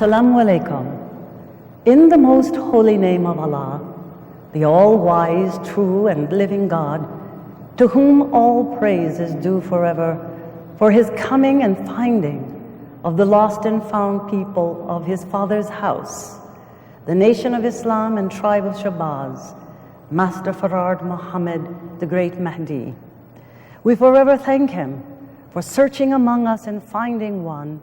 Assalamu alaikum. In the most holy name of Allah, the all-wise, true, and living God, to whom all praise is due forever, for his coming and finding of the lost and found people of his father's house, the nation of Islam and tribe of Shabazz, Master Tynnetta Muhammad, the great Mahdi. We forever thank him for searching among us and finding one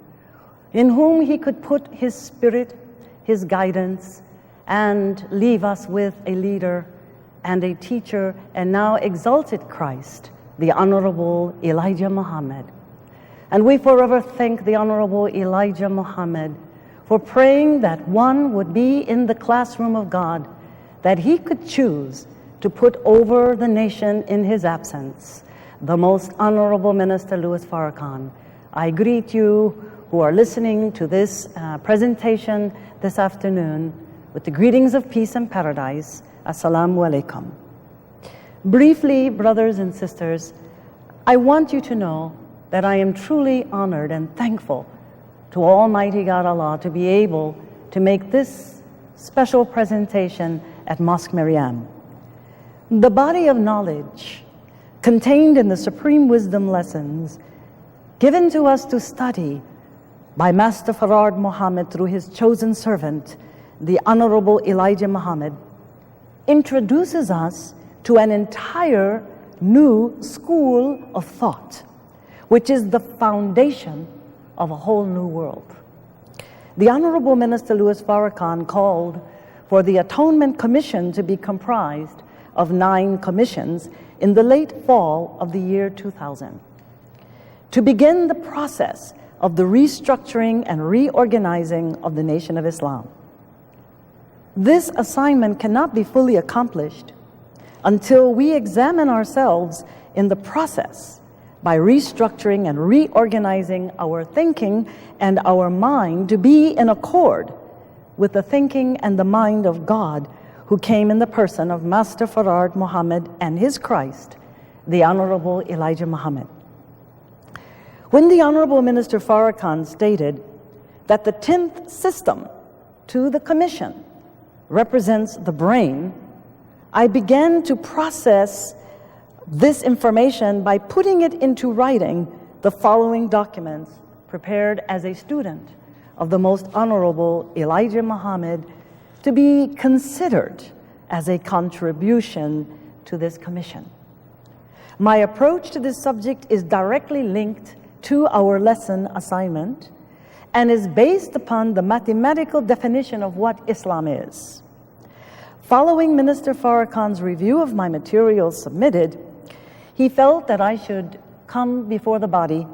in whom he could put his spirit, his guidance, and leave us with a leader and a teacher and now exalted Christ, the Honorable Elijah Muhammad. And we forever thank the Honorable Elijah Muhammad for praying that one would be in the classroom of God that he could choose to put over the nation in his absence, the Most Honorable Minister Louis Farrakhan. I greet you who are listening to this presentation this afternoon with the greetings of peace and paradise. Assalamu alaikum. Briefly, brothers and sisters, I want you to know that I am truly honored and thankful to Almighty God Allah to be able to make this special presentation at Mosque Maryam. The body of knowledge contained in the supreme wisdom lessons given to us to study by Master Tynnetta Muhammad through his chosen servant, the Honorable Elijah Muhammad, introduces us to an entire new school of thought, which is the foundation of a whole new world. The Honorable Minister Louis Farrakhan called for the Atonement Commission to be comprised of 9 commissions in the late fall of the year 2000, to begin the process of the restructuring and reorganizing of the nation of Islam. This assignment cannot be fully accomplished until we examine ourselves in the process by restructuring and reorganizing our thinking and our mind to be in accord with the thinking and the mind of God, who came in the person of Master Tynnetta Muhammad and his Christ, the Honorable Elijah Muhammad. When the Honorable Minister Farrakhan stated that the 10th system to the commission represents the brain, I began to process this information by putting it into writing the following documents prepared as a student of the Most Honorable Elijah Muhammad to be considered as a contribution to this commission. My approach to this subject is directly linked to our lesson assignment and is based upon the mathematical definition of what Islam is. Following Minister Farrakhan's review of my materials submitted, he felt that I should come before the body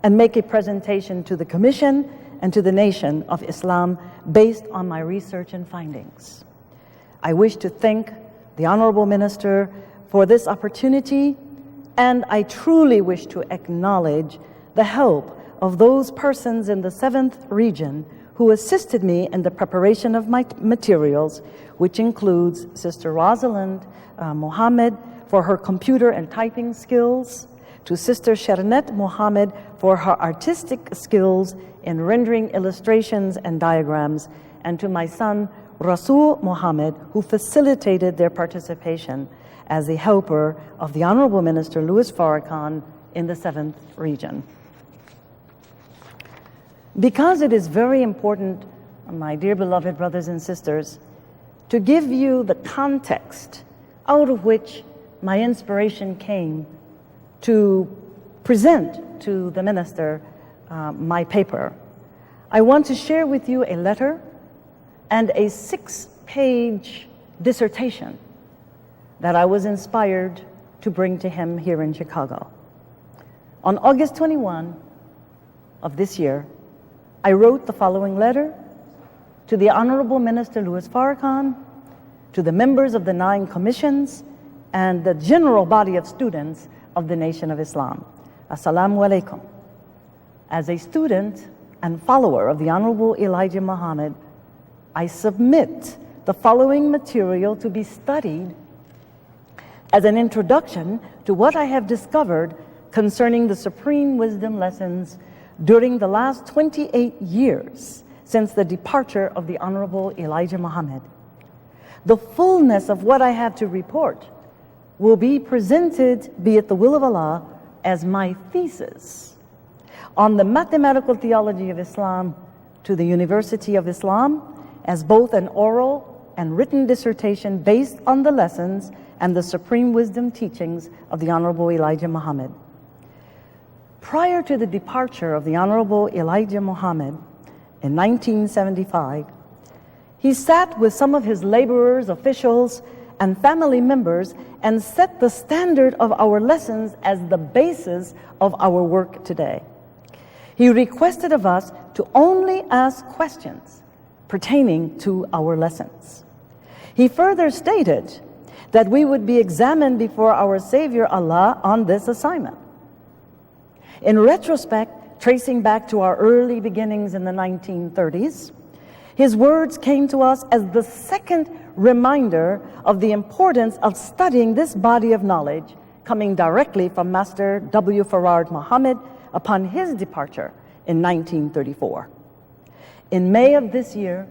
and make a presentation to the Commission and to the nation of Islam based on my research and findings. I wish to thank the Honorable Minister for this opportunity, and I truly wish to acknowledge the help of those persons in the 7th region who assisted me in the preparation of my materials, which includes Sister Rosalind Muhammad for her computer and typing skills, to Sister Tynnetta Muhammad for her artistic skills in rendering illustrations and diagrams, and to my son Rasul Muhammad, who facilitated their participation as a helper of the Honorable Minister Louis Farrakhan in the 7th region. Because it is very important, my dear beloved brothers and sisters, to give you the context out of which my inspiration came to present to the minister my paper, I want to share with you a letter and a 6-page dissertation that I was inspired to bring to him here in Chicago. On August 21 of this year, I wrote the following letter to the Honorable Minister Louis Farrakhan, to the members of the 9 commissions, and the general body of students of the Nation of Islam. Assalamu alaikum. As a student and follower of the Honorable Elijah Muhammad, I submit the following material to be studied as an introduction to what I have discovered concerning the supreme wisdom lessons during the last 28 years since the departure of the Honorable Elijah Muhammad. The fullness of what I have to report will be presented, be it the will of Allah, as my thesis on the mathematical theology of Islam to the University of Islam, as both an oral and written dissertation based on the lessons and the supreme wisdom teachings of the Honorable Elijah Muhammad. Prior to the departure of the Honorable Elijah Muhammad in 1975, he sat with some of his laborers, officials, and family members and set the standard of our lessons as the basis of our work today. He requested of us to only ask questions pertaining to our lessons. He further stated that we would be examined before our Savior Allah on this assignment. In retrospect, tracing back to our early beginnings in the 1930s, his words came to us as the second reminder of the importance of studying this body of knowledge coming directly from Master W. Farard Muhammad upon his departure in 1934. In May of this year,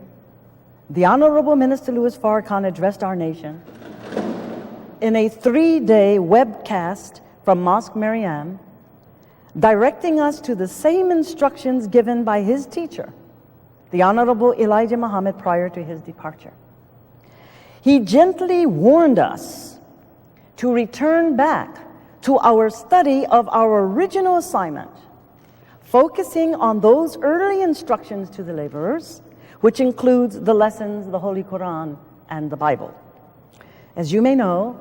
the Honorable Minister Louis Farrakhan addressed our nation in a 3-day webcast from Mosque Maryam, directing us to the same instructions given by his teacher, the Honorable Elijah Muhammad, prior to his departure. He gently warned us to return back to our study of our original assignment, focusing on those early instructions to the laborers, which includes the lessons, the Holy Quran, and the Bible. As you may know,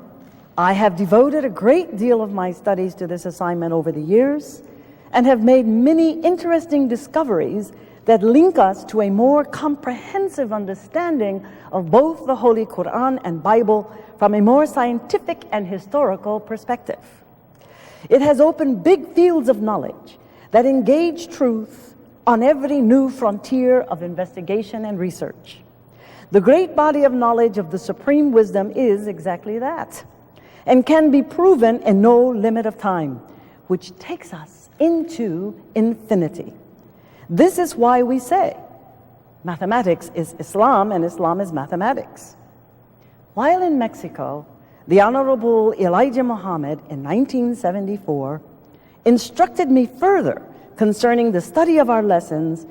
I have devoted a great deal of my studies to this assignment over the years and have made many interesting discoveries that link us to a more comprehensive understanding of both the Holy Quran and Bible from a more scientific and historical perspective. It has opened big fields of knowledge that engage truth on every new frontier of investigation and research. The great body of knowledge of the supreme wisdom is exactly that, and can be proven in no limit of time, which takes us into infinity. This is why we say mathematics is Islam and Islam is mathematics. While in Mexico, the Honorable Elijah Muhammad in 1974 instructed me further concerning the study of our lessons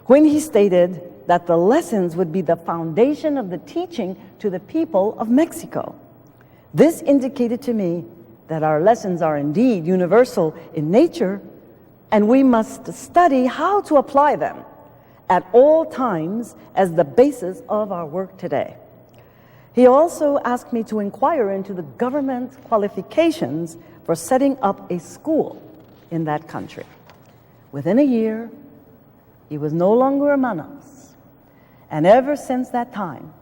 when he stated that the lessons would be the foundation of the teaching to the people of Mexico. This indicated to me that our lessons are indeed universal in nature, and we must study how to apply them at all times as the basis of our work today. He also asked me to inquire into the government qualifications for setting up a school in that country. Within a year, he was no longer among us, and ever since that time,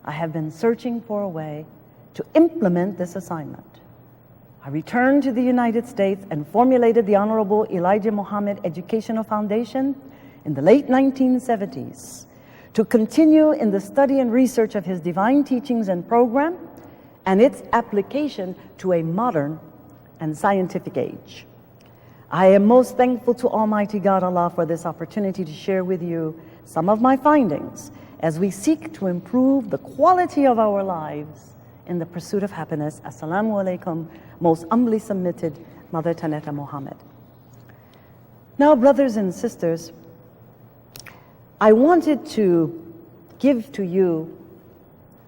I have been searching for a way to implement this assignment. I returned to the United States and formulated the Honorable Elijah Muhammad Educational Foundation in the late 1970s to continue in the study and research of his divine teachings and program and its application to a modern and scientific age. I am most thankful to Almighty God Allah for this opportunity to share with you some of my findings as we seek to improve the quality of our lives in the pursuit of happiness. Assalamu alaikum, most humbly submitted Mother Tynnetta Muhammad. Now, brothers and sisters, I wanted to give to you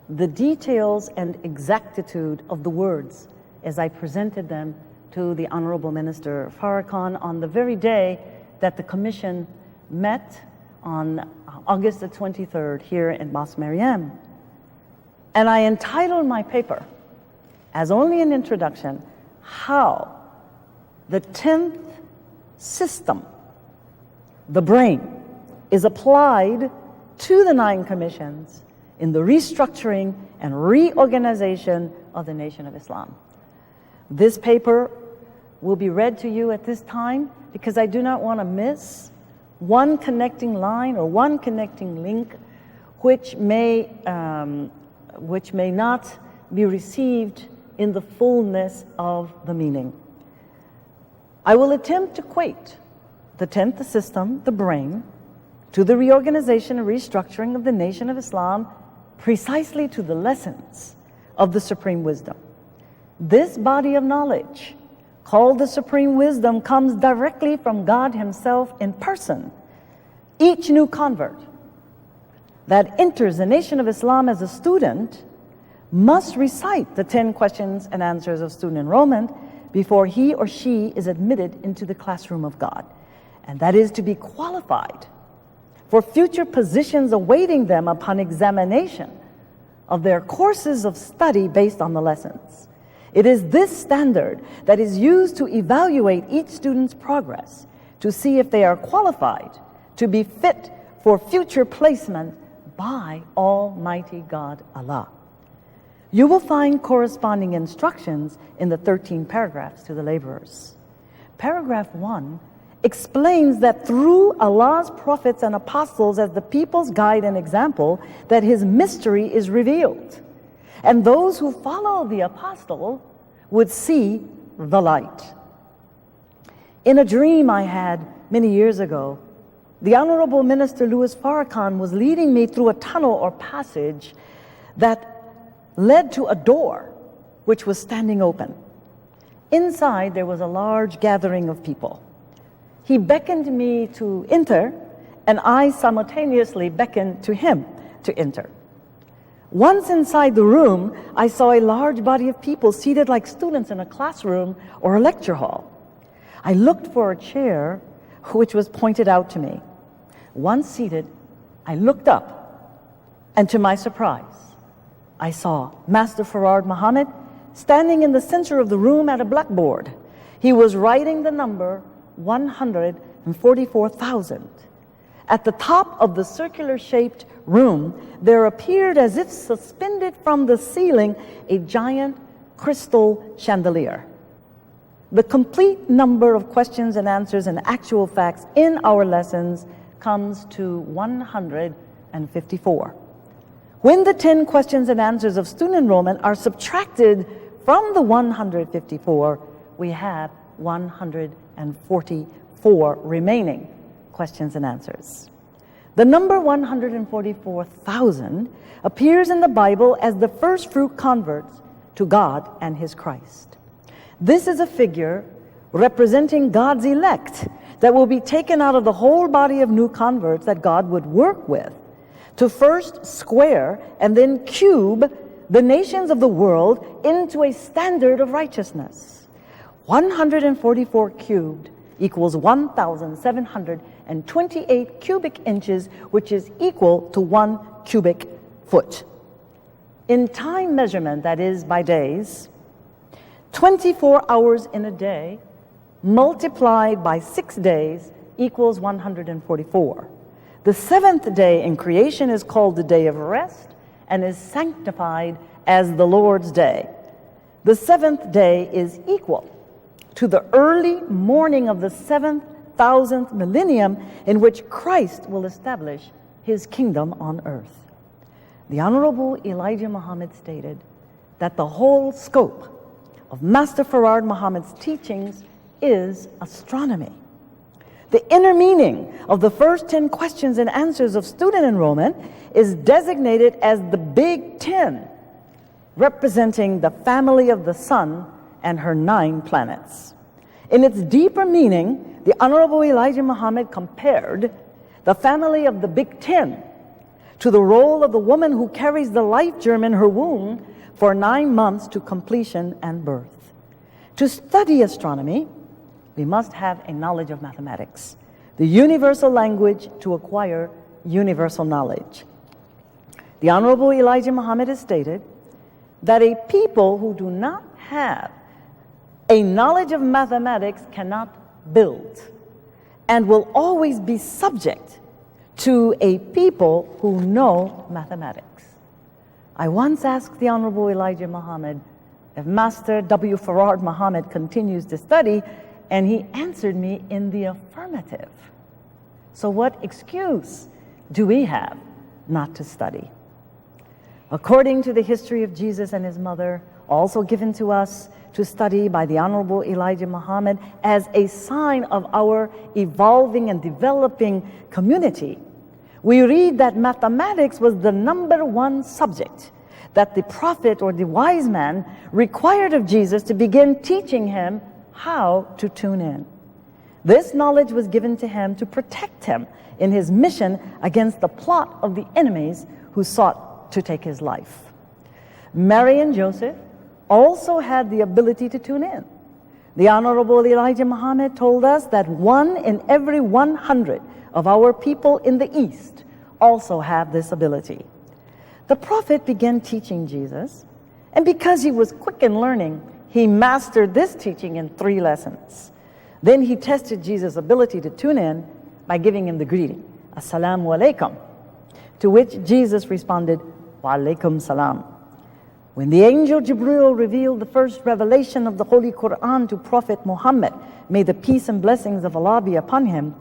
the details and exactitude of the words as I presented them to the Honorable Minister Farrakhan on the very day that the Commission met on August the 23rd here in Mosque Maryam. And I entitled my paper, as only an introduction, How the 10th System, the brain, is applied to the 9 commissions in the restructuring and reorganization of the Nation of Islam. This paper will be read to you at this time because I do not want to miss one connecting line or one connecting link which may not be received in the fullness of the meaning. I will attempt to equate the 10th system, the brain, to the reorganization and restructuring of the Nation of Islam, precisely to the lessons of the Supreme Wisdom. This body of knowledge, called the Supreme Wisdom, comes directly from God Himself in person. Each new convert that enters the Nation of Islam as a student must recite the 10 questions and answers of student enrollment before he or she is admitted into the classroom of God. And that is to be qualified for future positions awaiting them upon examination of their courses of study based on the lessons. It is this standard that is used to evaluate each student's progress to see if they are qualified to be fit for future placement by Almighty God Allah. You will find corresponding instructions in the 13 paragraphs to the laborers. Paragraph 1 explains that through Allah's prophets and apostles as the people's guide and example, that His mystery is revealed. And those who follow the apostle would see the light. In a dream I had many years ago, the Honorable Minister Louis Farrakhan was leading me through a tunnel or passage that led to a door which was standing open. Inside there was a large gathering of people. He beckoned me to enter, and I simultaneously beckoned to him to enter. Once inside the room, I saw a large body of people seated like students in a classroom or a lecture hall. I looked for a chair which was pointed out to me. Once seated, I looked up, and to my surprise, I saw Master Farad Muhammad standing in the center of the room at a blackboard. He was writing the number 144,000. At the top of the circular-shaped room, there appeared, as if suspended from the ceiling, a giant crystal chandelier. The complete number of questions and answers and actual facts in our lessons comes to 154. When the 10 questions and answers of student enrollment are subtracted from the 154, we have 144 remaining questions and answers. The number 144,000 appears in the Bible as the first fruit converts to God and His Christ. This is a figure representing God's elect that will be taken out of the whole body of new converts that God would work with to first square and then cube the nations of the world into a standard of righteousness. 144 cubed equals 1,728 cubic inches, which is equal to 1 cubic foot. In time measurement, that is by days, 24 hours in a day multiplied by 6 days equals 144. The seventh day in creation is called the day of rest and is sanctified as the Lord's day. The seventh day is equal to the early morning of the 7,000th millennium in which Christ will establish His kingdom on earth. The Honorable Elijah Muhammad stated that the whole scope of Master Farad Muhammad's teachings is astronomy. The inner meaning of the first 10 questions and answers of student enrollment is designated as the Big 10, representing the family of the sun and her 9 planets. In its deeper meaning, the Honorable Elijah Muhammad compared the family of the Big 10 to the role of the woman who carries the life germ in her womb for 9 months to completion and birth. To study astronomy, we must have a knowledge of mathematics, the universal language to acquire universal knowledge. The Honorable Elijah Muhammad has stated that a people who do not have a knowledge of mathematics cannot build and will always be subject to a people who know mathematics. I once asked the Honorable Elijah Muhammad if Master W. Farad Muhammad continues to study, and he answered me in the affirmative. So what excuse do we have not to study? According to the history of Jesus and his mother, also given to us to study by the Honorable Elijah Muhammad as a sign of our evolving and developing community, we read that mathematics was the number one subject that the prophet or the wise man required of Jesus to begin teaching him how to tune in. This knowledge was given to him to protect him in his mission against the plot of the enemies who sought to take his life. Mary and Joseph also had the ability to tune in. The Honorable Elijah Muhammad told us that 1 in every 100 of our people in the East also have this ability. The prophet began teaching Jesus, and because he was quick in learning, he mastered this teaching in 3 lessons. Then he tested Jesus' ability to tune in by giving him the greeting, Assalamu alaikum, to which Jesus responded, Wa alaikum salam. When the angel Jibril revealed the first revelation of the Holy Quran to Prophet Muhammad, may the peace and blessings of Allah be upon him,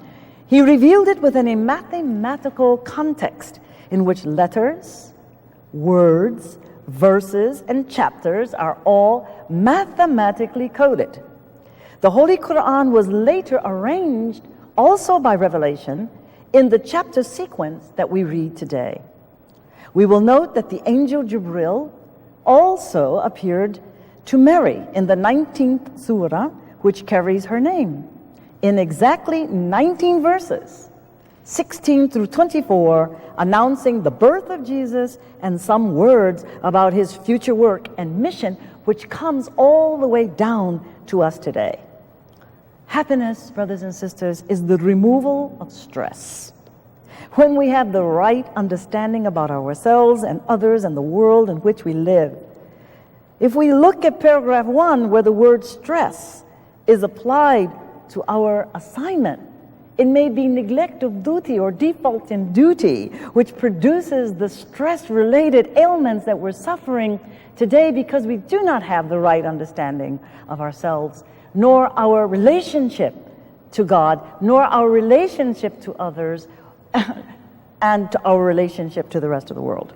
he revealed it within a mathematical context in which letters, words, verses, and chapters are all mathematically coded. The Holy Quran was later arranged also by revelation in the chapter sequence that we read today. We will note that the angel Jibril also appeared to Mary in the 19th surah, which carries her name, in exactly 19 verses, 16 through 24, announcing the birth of Jesus and some words about his future work and mission, which comes all the way down to us today. Happiness, brothers and sisters, is the removal of stress. When we have the right understanding about ourselves and others and the world in which we live. If we look at paragraph 1, where the word stress is applied to our assignment, it may be neglect of duty or default in duty, which produces the stress-related ailments that we're suffering today because we do not have the right understanding of ourselves, nor our relationship to God, nor our relationship to others, and to our relationship to the rest of the world.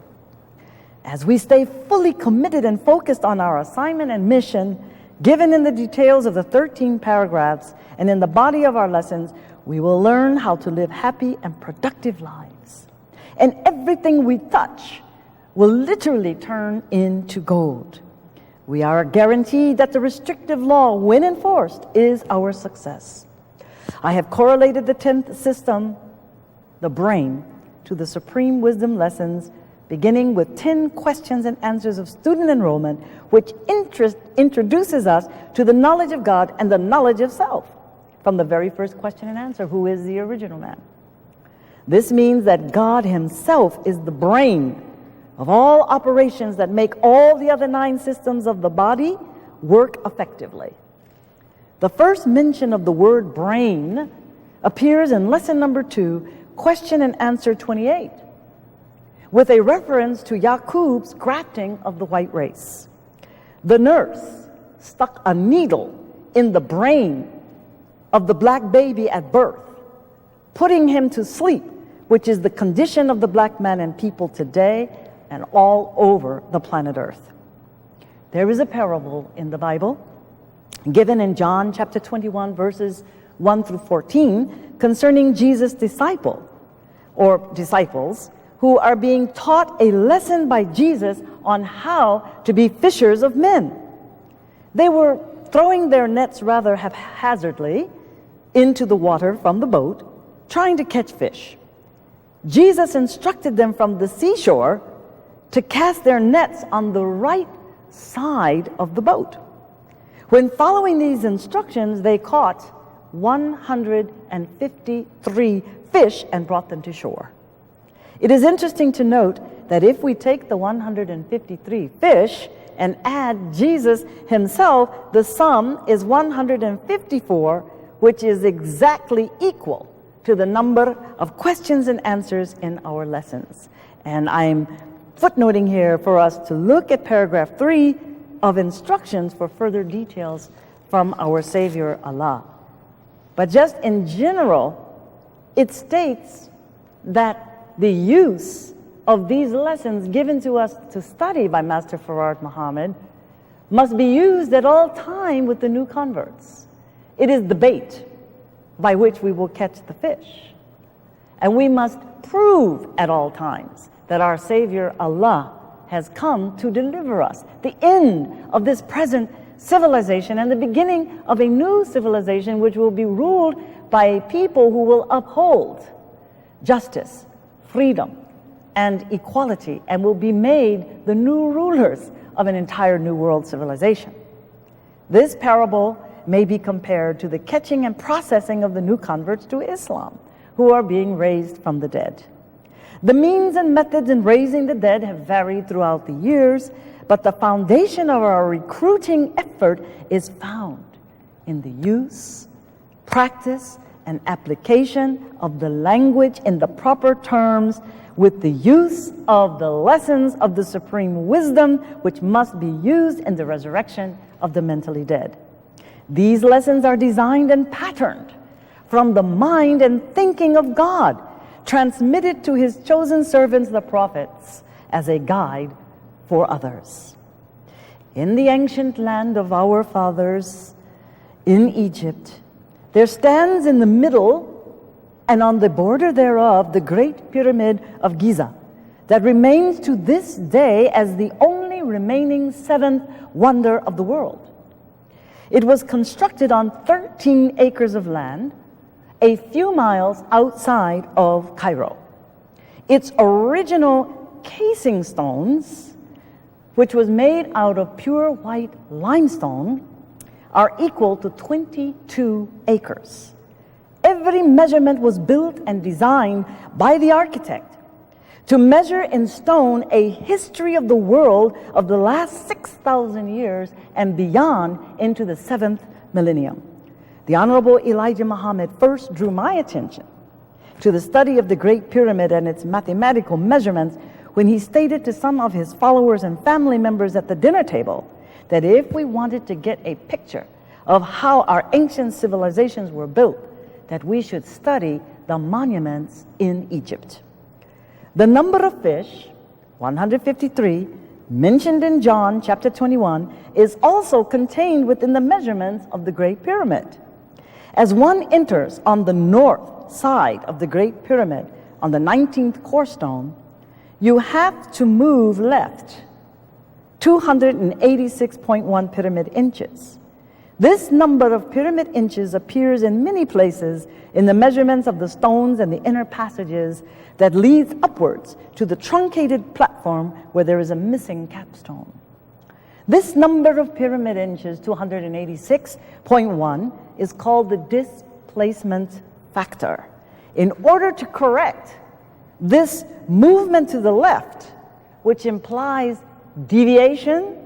As we stay fully committed and focused on our assignment and mission, given in the details of the 13 paragraphs and in the body of our lessons, we will learn how to live happy and productive lives. And everything we touch will literally turn into gold. We are guaranteed that the restrictive law, when enforced, is our success. I have correlated the 10th system, the brain, to the supreme wisdom lessons, beginning with 10 questions and answers of student enrollment, which introduces us to the knowledge of God and the knowledge of self. From the very first question and answer, who is the original man? This means that God himself is the brain of all operations that make all the other 9 systems of the body work effectively. The first mention of the word brain appears in lesson number 2, question and answer 28, with a reference to Yaqub's grafting of the white race. The nurse stuck a needle in the brain of the black baby at birth, putting him to sleep, which is the condition of the black man and people today and all over the planet Earth. There is a parable in the Bible given in John chapter 21, verses 1 through 14, concerning Jesus' disciples who are being taught a lesson by Jesus on how to be fishers of men. They were throwing their nets rather haphazardly into the water from the boat, trying to catch fish. Jesus instructed them from the seashore to cast their nets on the right side of the boat. When following these instructions, they caught 153 fish and brought them to shore. It is interesting to note that if we take the 153 fish and add Jesus himself, the sum is 154, which is exactly equal to the number of questions and answers in our lessons. And I'm footnoting here for us to look at paragraph 3 of instructions for further details from our Savior Allah. But just in general, it states that the use of these lessons given to us to study by Master Farad Muhammad must be used at all time with the new converts. It is the bait by which we will catch the fish. And we must prove at all times that our Savior Allah has come to deliver us, the end of this present civilization and the beginning of a new civilization which will be ruled by a people who will uphold justice, freedom, and equality, and will be made the new rulers of an entire new world civilization. This parable may be compared to the catching and processing of the new converts to Islam, who are being raised from the dead. The means and methods in raising the dead have varied throughout the years, but the foundation of our recruiting effort is found in the use, practice, and application of the language in the proper terms, with the use of the lessons of the supreme wisdom, which must be used in the resurrection of the mentally dead. These lessons are designed and patterned from the mind and thinking of God, transmitted to his chosen servants, the prophets, as a guide for others. In the ancient land of our fathers, in Egypt, there stands in the middle and on the border thereof the great pyramid of Giza, that remains to this day as the only remaining seventh wonder of the world. It was constructed on 13 acres of land, a few miles outside of Cairo. Its original casing stones, which was made out of pure white limestone, are equal to 22 acres. Every measurement was built and designed by the architect to measure in stone a history of the world of the last 6,000 years and beyond into the 7th millennium. The Honorable Elijah Muhammad first drew my attention to the study of the Great Pyramid and its mathematical measurements when he stated to some of his followers and family members at the dinner table that if we wanted to get a picture of how our ancient civilizations were built, that we should study the monuments in Egypt. The number of fish, 153, mentioned in John chapter 21, is also contained within the measurements of the Great Pyramid. As one enters on the north side of the Great Pyramid, on the 19th cornerstone, you have to move left 286.1 pyramid inches. This number of pyramid inches appears in many places in the measurements of the stones and the inner passages that leads upwards to the truncated platform where there is a missing capstone. This number of pyramid inches, 286.1, is called the displacement factor. In order to correct this movement to the left, which implies deviation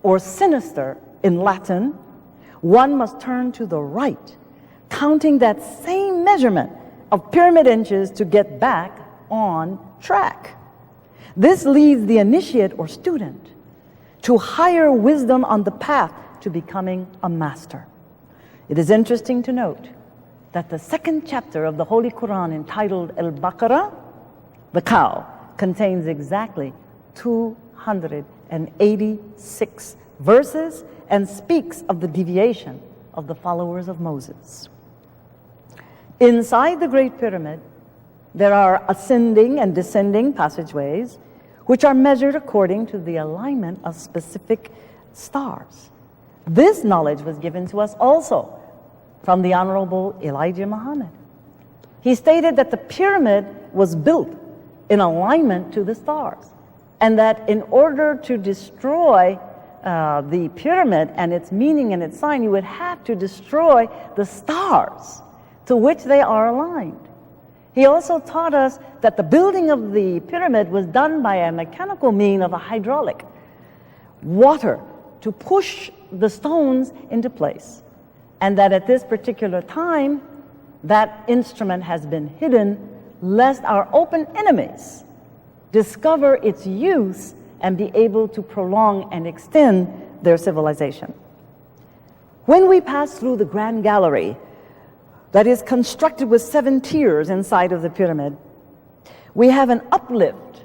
or sinister in Latin, one must turn to the right, counting that same measurement of pyramid inches to get back on track. This leads the initiate or student to higher wisdom on the path to becoming a master. It is interesting to note that the second chapter of the Holy Quran, entitled Al-Baqarah, the cow, contains exactly 286 verses and speaks of the deviation of the followers of Moses. Inside the Great Pyramid, there are ascending and descending passageways which are measured according to the alignment of specific stars. This knowledge was given to us also from the Honorable Elijah Muhammad. He stated that the pyramid was built in alignment to the stars, and that in order to destroy the pyramid and its meaning and its sign, you would have to destroy the stars to which they are aligned. He also taught us that the building of the pyramid was done by a mechanical mean of a hydraulic water to push the stones into place, and that at this particular time that instrument has been hidden lest our open enemies discover its use and be able to prolong and extend their civilization. When we pass through the Grand Gallery that is constructed with 7 tiers inside of the pyramid, we have an uplift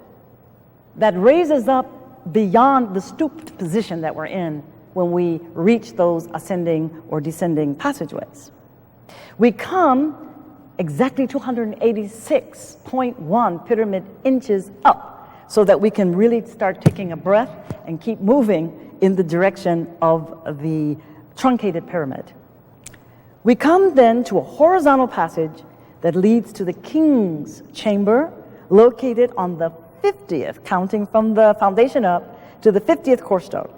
that raises up beyond the stooped position that we're in when we reach those ascending or descending passageways. We come exactly 286.1 pyramid inches up, so that we can really start taking a breath and keep moving in the direction of the truncated pyramid. We come then to a horizontal passage that leads to the king's chamber, located on the 50th, counting from the foundation up, to the 50th cornerstone.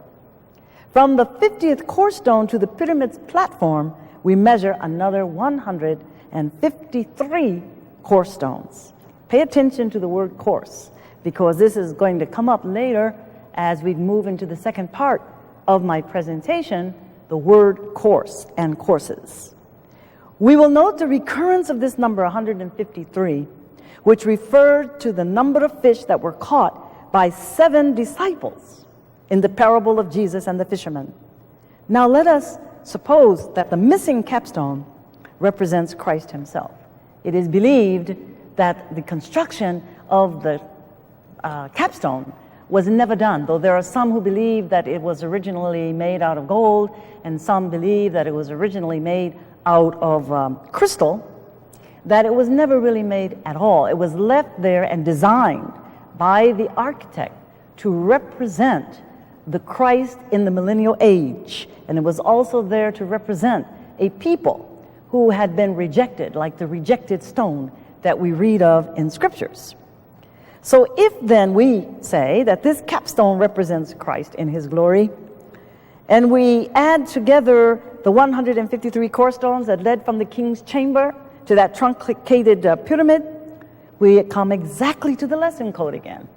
From the 50th cornerstone to the pyramid's platform, we measure another 153 cornerstones. Pay attention to the word course, because this is going to come up later as we move into the second part of my presentation, the word course and courses. We will note the recurrence of this number 153, which referred to the number of fish that were caught by 7 disciples in the parable of Jesus and the fishermen. Now let us suppose that the missing capstone represents Christ himself. It is believed that the construction of the capstone was never done, though there are some who believe that it was originally made out of gold, and some believe that it was originally made out of crystal, that it was never really made at all. It was left there and designed by the architect to represent the Christ in the millennial age. And it was also there to represent a people who had been rejected, like the rejected stone that we read of in scriptures. So if then we say that this capstone represents Christ in his glory, and we add together the 153 cornerstones that led from the king's chamber to that truncated pyramid, we come exactly to the lesson code again,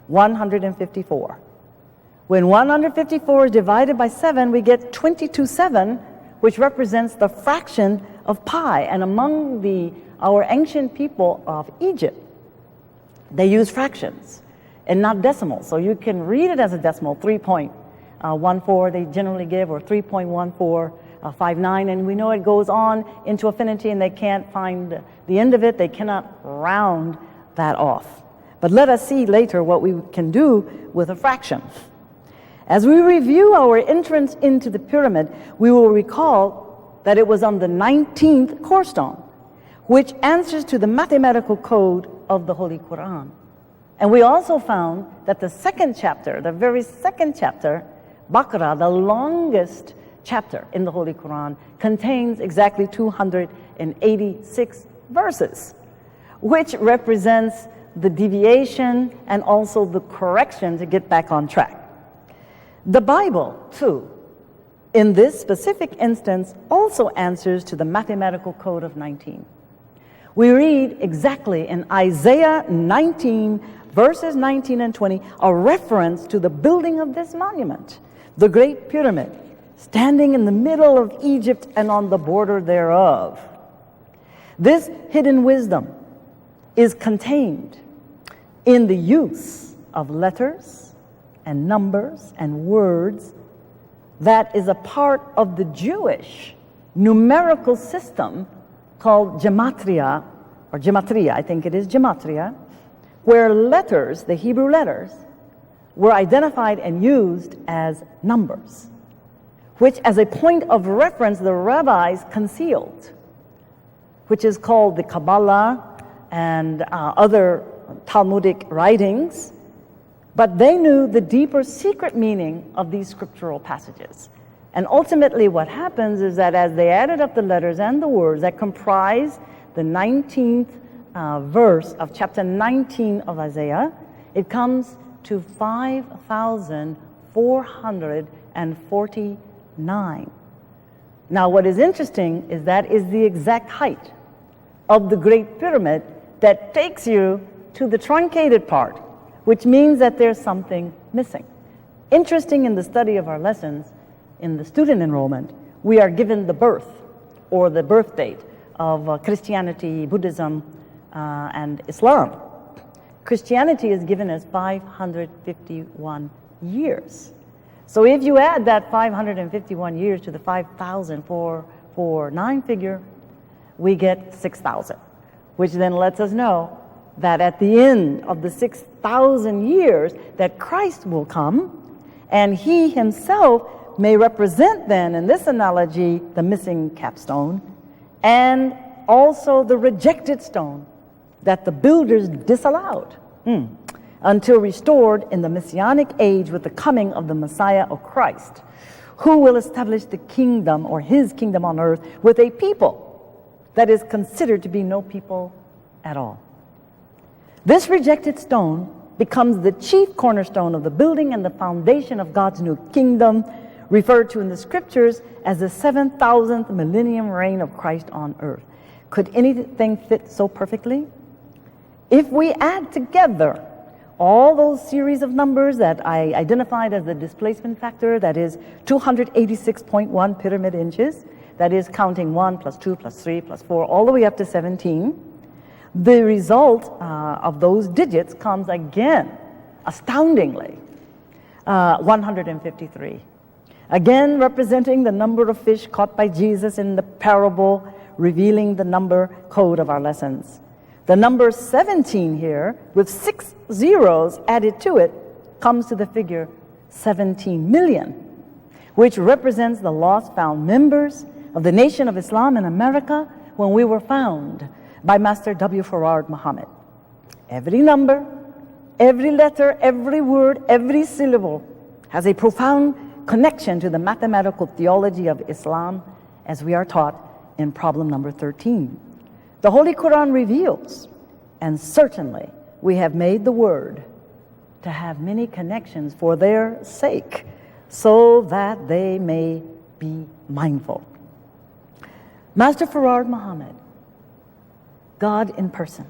154. When 154 is divided by 7, we get 22/7, which represents the fraction of pi. And among our ancient people of Egypt, they use fractions and not decimals. So you can read it as a decimal, 3.14 they generally give, or 3.1459, and we know it goes on into infinity and they can't find the end of it. They cannot round that off. But let us see later what we can do with a fraction. As we review our entrance into the pyramid, we will recall that it was on the 19th cornerstone, which answers to the mathematical code of the Holy Quran. And we also found that the second chapter, the very second chapter, Baqarah, the longest chapter in the Holy Quran, contains exactly 286 verses, which represents the deviation and also the correction to get back on track. The Bible, too, in this specific instance, also answers to the mathematical code of 19. We read exactly in Isaiah 19, verses 19 and 20, a reference to the building of this monument, the Great Pyramid, standing in the middle of Egypt and on the border thereof. This hidden wisdom is contained in the use of letters and numbers and words that is a part of the Jewish numerical system called gematria, or gematria, I think it is gematria, where letters, the Hebrew letters, were identified and used as numbers, which as a point of reference the rabbis concealed, which is called the Kabbalah and other Talmudic writings, but they knew the deeper secret meaning of these scriptural passages. And ultimately what happens is that as they added up the letters and the words that comprise the 19th verse of chapter 19 of Isaiah, it comes to 5,449. Now what is interesting is that is the exact height of the Great Pyramid that takes you to the truncated part, which means that there's something missing. Interesting in the study of our lessons, in the student enrollment, we are given the birth or the birth date of Christianity, Buddhism, and Islam. Christianity is given as 551 years. So if you add that 551 years to the 5,449 figure, we get 6,000, which then lets us know that at the end of the 6,000 years that Christ will come, and he himself may represent then, in this analogy, the missing capstone, and also the rejected stone that the builders disallowed until restored in the Messianic age with the coming of the Messiah or Christ, who will establish the kingdom or his kingdom on earth with a people that is considered to be no people at all. This rejected stone becomes the chief cornerstone of the building and the foundation of God's new kingdom, referred to in the scriptures as the 7,000th millennium reign of Christ on earth. Could anything fit so perfectly? If we add together all those series of numbers that I identified as the displacement factor, that is 286.1 pyramid inches, that is counting 1 plus 2 plus 3 plus 4 all the way up to 17, the result of those digits comes again, astoundingly, 153. Again, representing the number of fish caught by Jesus in the parable, revealing the number code of our lessons. The number 17 here, with 6 zeros added to it, comes to the figure 17 million, which represents the lost found members of the Nation of Islam in America when we were found by Master W. Farad Muhammad. Every number, every letter, every word, every syllable has a profound connection to the mathematical theology of Islam as we are taught in problem number 13. The Holy Quran reveals, and certainly we have made the word to have many connections for their sake, so that they may be mindful. Master Farad Muhammad, God in person,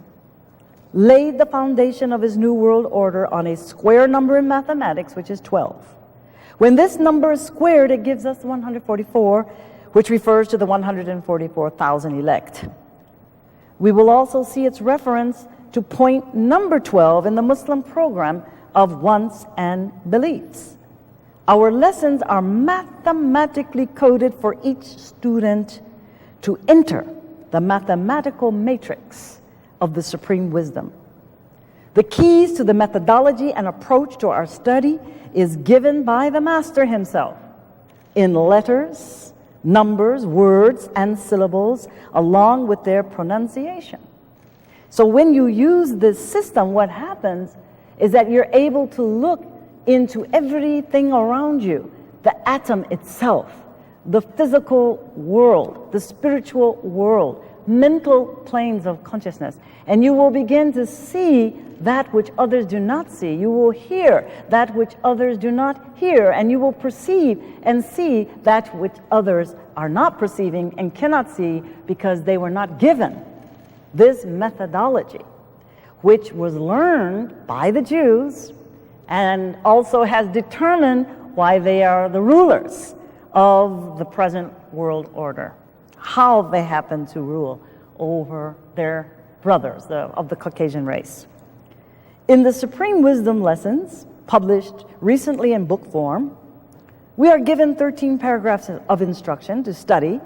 laid the foundation of his new world order on a square number in mathematics, which is 12. When this number is squared, it gives us 144, which refers to the 144,000 elect. We will also see its reference to point number 12 in the Muslim program of wants and beliefs. Our lessons are mathematically coded for each student to enter the mathematical matrix of the supreme wisdom. The keys to the methodology and approach to our study is given by the Master himself in letters, numbers, words, and syllables, along with their pronunciation. So when you use this system, what happens is that you're able to look into everything around you, the atom itself, the physical world, the spiritual world, mental planes of consciousness, and you will begin to see that which others do not see. You will hear that which others do not hear, and you will perceive and see that which others are not perceiving and cannot see because they were not given this methodology, which was learned by the Jews and also has determined why they are the rulers of the present world order, how they happen to rule over their brothers of the Caucasian race. In the Supreme Wisdom Lessons, published recently in book form, we are given 13 paragraphs of instruction to study,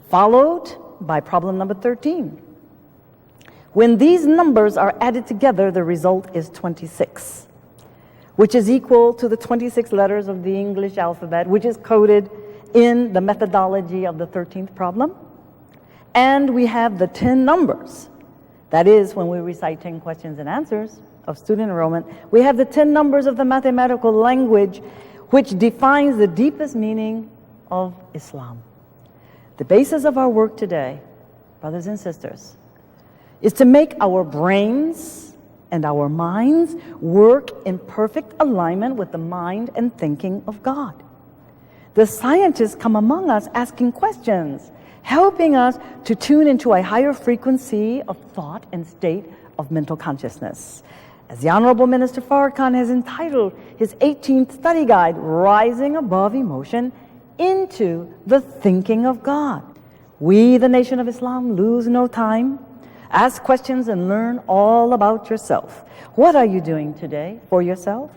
followed by problem number 13. When these numbers are added together, the result is 26, which is equal to the 26 letters of the English alphabet, which is coded in the methodology of the 13th problem. And we have the 10 numbers. That is, when we recite 10 questions and answers of student enrollment, we have the 10 numbers of the mathematical language, which defines the deepest meaning of Islam. The basis of our work today, brothers and sisters, is to make our brains and our minds work in perfect alignment with the mind and thinking of God. The scientists come among us asking questions, helping us to tune into a higher frequency of thought and state of mental consciousness. As the Honorable Minister Farrakhan has entitled his 18th study guide, Rising Above Emotion into the Thinking of God. We, the Nation of Islam, lose no time. Ask questions and learn all about yourself. What are you doing today for yourself?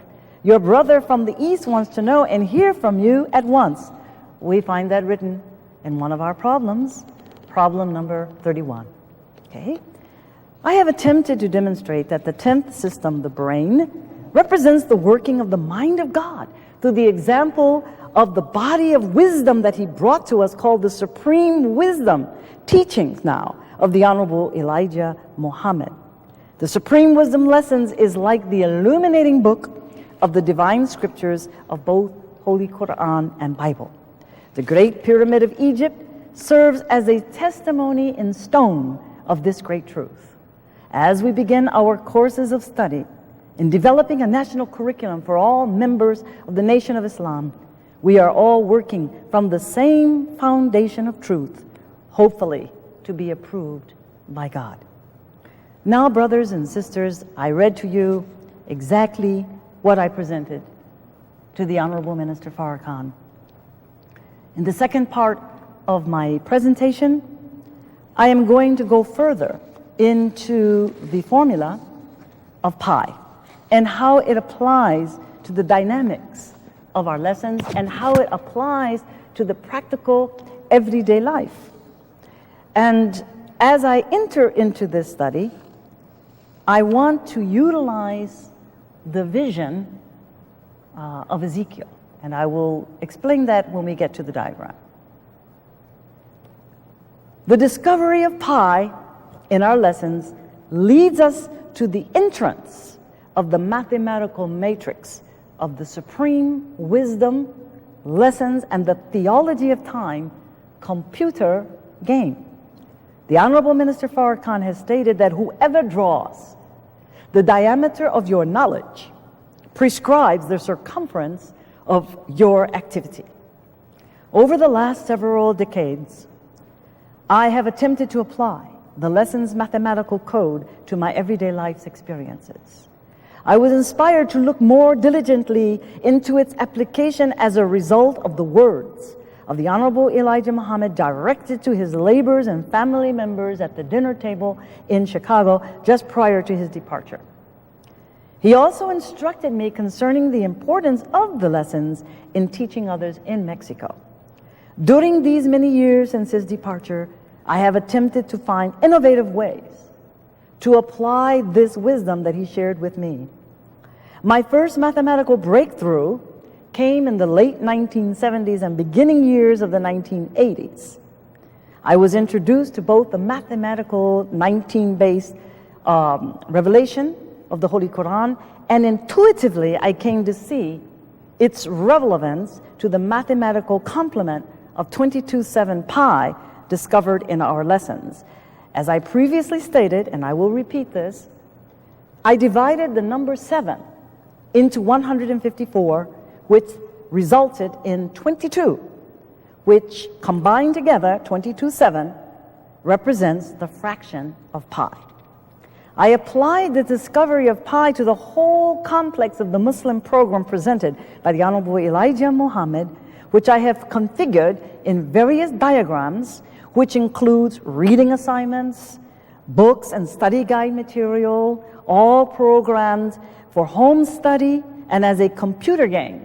Your brother from the East wants to know and hear from you at once. We find that written in one of our problems, problem number 31. Okay? I have attempted to demonstrate that the 10th system, the brain, represents the working of the mind of God through the example of the body of wisdom that he brought to us called the Supreme Wisdom Teachings now of the Honorable Elijah Muhammad. The Supreme Wisdom Lessons is like the illuminating book of the divine scriptures of both Holy Quran and Bible. The Great Pyramid of Egypt serves as a testimony in stone of this great truth. As we begin our courses of study in developing a national curriculum for all members of the Nation of Islam, we are all working from the same foundation of truth, hopefully to be approved by God. Now, brothers and sisters, I read to you exactly what I presented to the Honorable Minister Farrakhan. In the second part of my presentation, I am going to go further into the formula of pi and how it applies to the dynamics of our lessons and how it applies to the practical everyday life. And as I enter into this study, I want to utilize the vision of Ezekiel, and I will explain that when we get to the diagram. The discovery of pi in our lessons leads us to the entrance of the mathematical matrix of the Supreme Wisdom Lessons and the Theology of Time computer game. The Honorable Minister Farrakhan has stated that whoever draws the diameter of your knowledge prescribes the circumference of your activity. Over the last several decades, I have attempted to apply the lessons' mathematical code to my everyday life's experiences. I was inspired to look more diligently into its application as a result of the words of the Honorable Elijah Muhammad directed to his laborers and family members at the dinner table in Chicago just prior to his departure. He also instructed me concerning the importance of the lessons in teaching others in Mexico. During these many years since his departure, I have attempted to find innovative ways to apply this wisdom that he shared with me. My first mathematical breakthrough came in the late 1970s and beginning years of the 1980s. I was introduced to both the mathematical 19-based revelation of the Holy Quran, and intuitively I came to see its relevance to the mathematical complement of 22/7 pi discovered in our lessons. As I previously stated, and I will repeat this, I divided the number 7 into 154, which resulted in 22, which combined together, 22/7, represents the fraction of pi. I applied the discovery of pi to the whole complex of the Muslim program presented by the Honorable Elijah Muhammad, which I have configured in various diagrams, which includes reading assignments, books and study guide material, all programmed for home study and as a computer game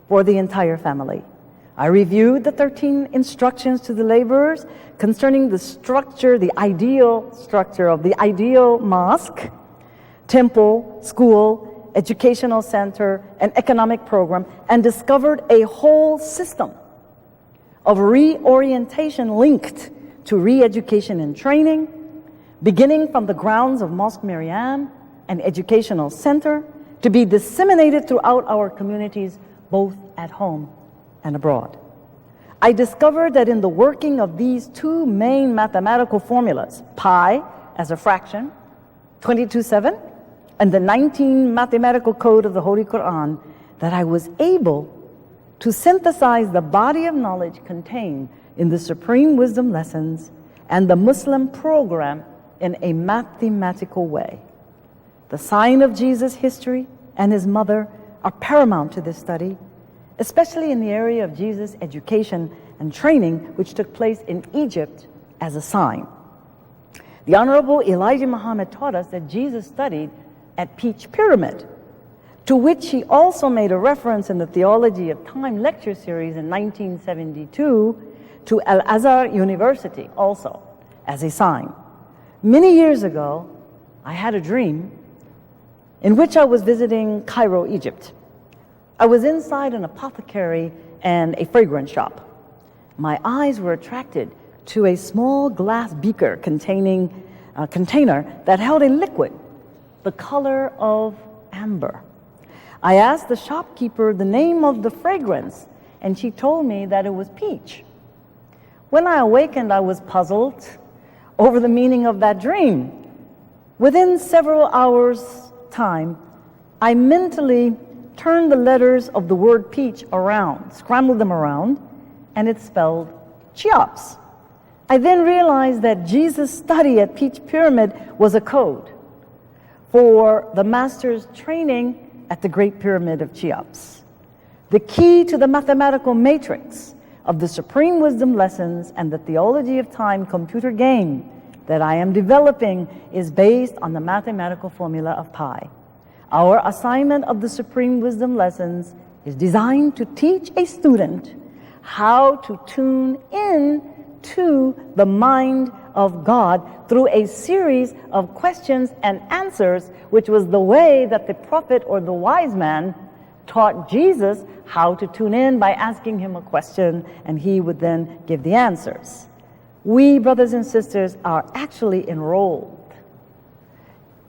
for the entire family. I reviewed the 13 instructions to the laborers concerning the structure, the ideal structure of the ideal mosque, temple, school, educational center, and economic program, and discovered a whole system of reorientation linked to re-education and training, beginning from the grounds of Mosque Maryam, an educational center, to be disseminated throughout our communities, both at home and abroad. I discovered that in the working of these two main mathematical formulas, pi as a fraction, 22/7, and the 19 mathematical code of the Holy Quran, that I was able to synthesize the body of knowledge contained in the Supreme Wisdom Lessons and the Muslim program in a mathematical way. The sign of Jesus' history and his mother are paramount to this study, especially in the area of Jesus' education and training, which took place in Egypt as a sign. The Honorable Elijah Muhammad taught us that Jesus studied at Peach Pyramid, to which he also made a reference in the Theology of Time lecture series in 1972 to Al-Azhar University also as a sign. Many years ago, I had a dream in which I was visiting Cairo, Egypt. I was inside an apothecary and a fragrance shop. My eyes were attracted to a small glass beaker containing a container that held a liquid the color of amber. I asked the shopkeeper the name of the fragrance, and she told me that it was peach. When I awakened, I was puzzled over the meaning of that dream. Within several hours' time, I mentally turned the letters of the word peach around, scrambled them around, and it spelled Cheops. I then realized that Jesus' study at Peach Pyramid was a code for the master's training at the Great Pyramid of Cheops. The key to the mathematical matrix of the Supreme Wisdom lessons and the Theology of Time computer game that I am developing is based on the mathematical formula of pi. Our assignment of the Supreme Wisdom lessons is designed to teach a student how to tune in to the mind of God through a series of questions and answers, which was the way that the prophet or the wise man taught Jesus how to tune in, by asking him a question and he would then give the answers. We, brothers and sisters, are actually enrolled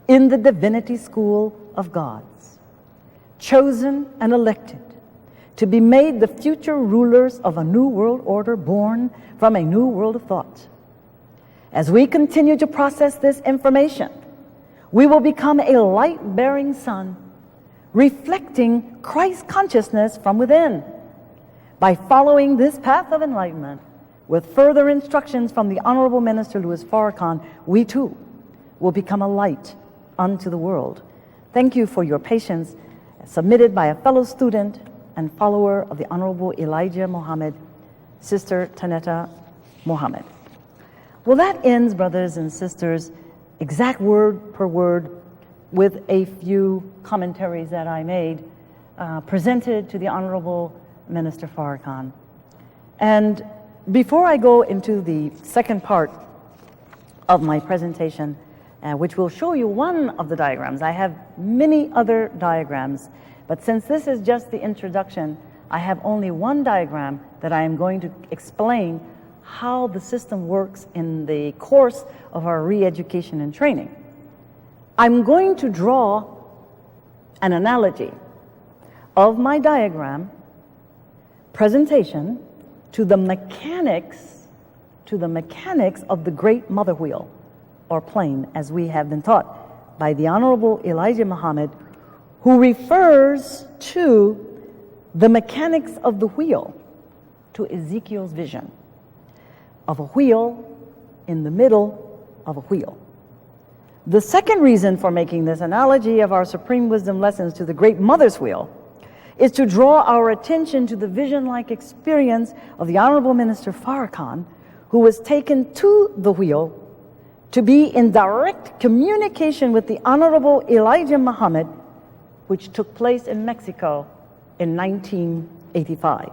in the divinity school of gods, chosen and elected to be made the future rulers of a new world order born from a new world of thought. As we continue to process this information, we will become a light-bearing sun, reflecting Christ consciousness from within. By following this path of enlightenment, with further instructions from the Honorable Minister Louis Farrakhan, we too will become a light unto the world. Thank you for your patience, submitted by a fellow student and follower of the Honorable Elijah Muhammad, Sister Tynnetta Muhammad. Well, that ends, brothers and sisters, exact word per word, with a few commentaries that I made, presented to the Honorable Minister Farrakhan. And before I go into the second part of my presentation, which will show you one of the diagrams, I have many other diagrams, but since this is just the introduction, I have only one diagram that I am going to explain how the system works in the course of our re-education and training. I'm going to draw an analogy of my diagram presentation to the mechanics of the great mother wheel or plane, as we have been taught by the Honorable Elijah Muhammad, who refers to the mechanics of the wheel, to Ezekiel's vision of a wheel in the middle of a wheel. The second reason for making this analogy of our Supreme Wisdom lessons to the Great Mother's Wheel is to draw our attention to the vision-like experience of the Honorable Minister Farrakhan, who was taken to the wheel to be in direct communication with the Honorable Elijah Muhammad, which took place in Mexico in 1985.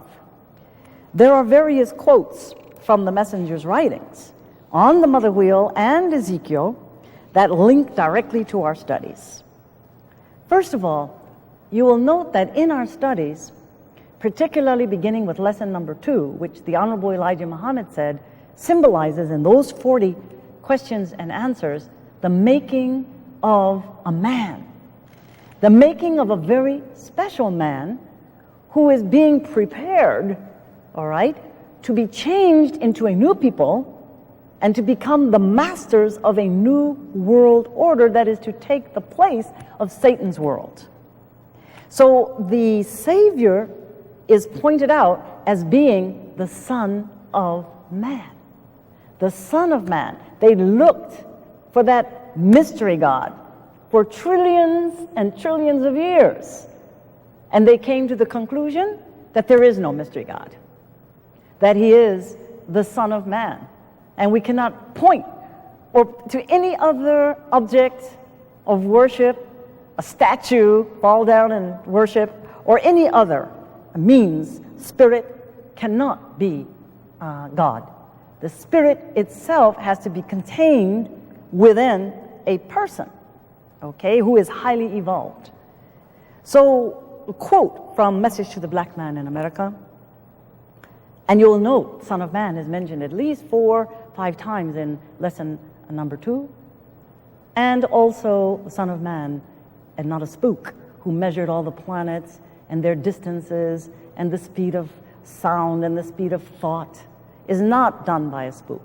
There are various quotes from the messenger's writings on the mother wheel and Ezekiel that link directly to our studies. First of all, you will note that in our studies, particularly beginning with lesson number 2, which the Honorable Elijah Muhammad said symbolizes in those 40 questions and answers the making of a man, the making of a very special man who is being prepared, all right, to be changed into a new people and to become the masters of a new world order that is to take the place of Satan's world. So the Savior is pointed out as being the Son of Man. The Son of Man. They looked for that mystery God for trillions and trillions of years. And they came to the conclusion that there is no mystery God, that he is the Son of Man. And we cannot point or to any other object of worship, a statue, fall down and worship, or any other means. Spirit cannot be God. The Spirit itself has to be contained within a person, okay, who is highly evolved. So, a quote from Message to the Black Man in America, And you'll note Son of Man is mentioned at least 4-5 times in lesson number 2. And also the Son of Man, and not a spook, who measured all the planets and their distances and the speed of sound and the speed of thought, is not done by a spook.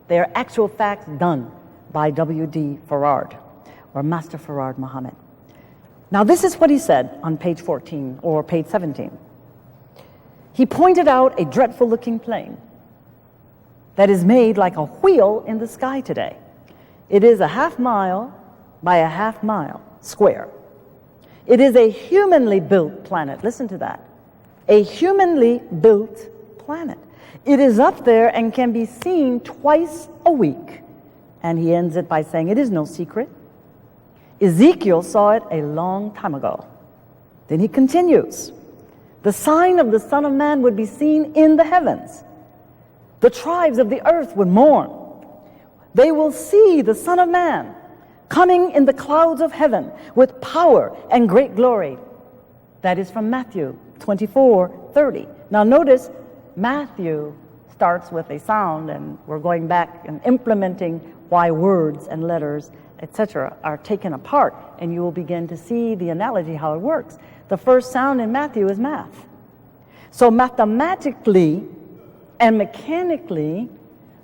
They are actual facts done by W.D. Farard, or Master Farard Muhammad. Now this is what he said on page 14 or page 17. He pointed out a dreadful looking plane that is made like a wheel in the sky today. It is a 1/2 mile by a 1/2 mile square. It is a humanly built planet. Listen to that. A humanly built planet. It is up there and can be seen twice a week. And he ends it by saying, it is no secret. Ezekiel saw it a long time ago. Then he continues, the sign of the Son of Man would be seen in the heavens. The tribes of the earth would mourn. They will see the Son of Man coming in the clouds of heaven with power and great glory. That is from Matthew 24:30. Now notice, Matthew starts with a sound, and we're going back and implementing why words and letters, etc., are taken apart, and you will begin to see the analogy, how it works. The first sound in Matthew is math. So mathematically and mechanically,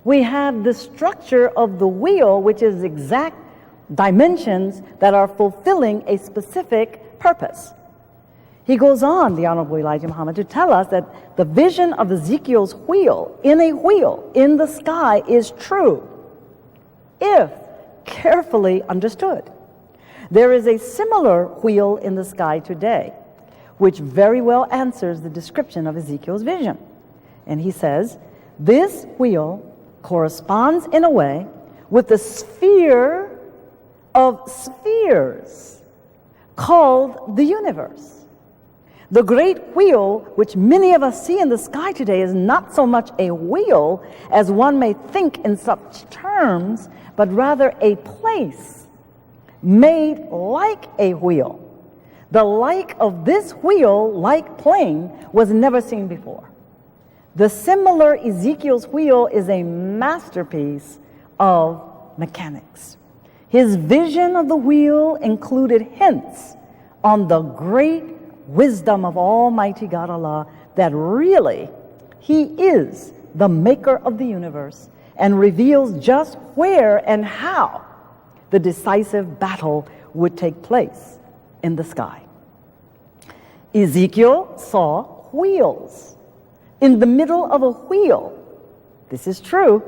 we have the structure of the wheel, which is exact dimensions that are fulfilling a specific purpose. He goes on, the Honorable Elijah Muhammad, to tell us that the vision of Ezekiel's wheel in the sky is true if carefully understood. There is a similar wheel in the sky today, which very well answers the description of Ezekiel's vision. And he says, this wheel corresponds in a way with the sphere of spheres called the universe. The great wheel, which many of us see in the sky today, is not so much a wheel as one may think in such terms, but rather a place made like a wheel. The like of this wheel-like plane was never seen before. The similar Ezekiel's wheel is a masterpiece of mechanics. His vision of the wheel included hints on the great wisdom of Almighty God Allah, that really He is the maker of the universe and reveals just where and how the decisive battle would take place in the sky. Ezekiel saw wheels in the middle of a wheel. This is true.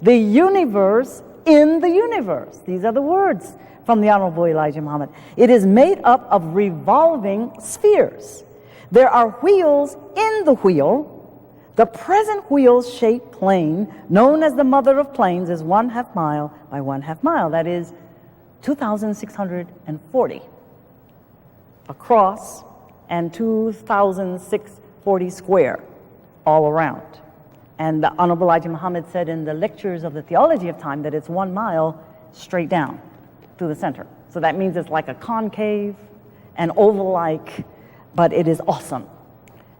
The universe in the universe. These are the words from the Honorable Elijah Muhammad. It is made up of revolving spheres. There are wheels in the wheel. The present wheel-shaped plane, known as the mother of planes, is 1/2 mile by 1/2 mile. That is 2,640 across and 2,640 square all around. And the Honorable Elijah Muhammad said in the lectures of the theology of time that it's 1 mile straight down through the center. So that means it's like a concave and oval-like, but it is awesome.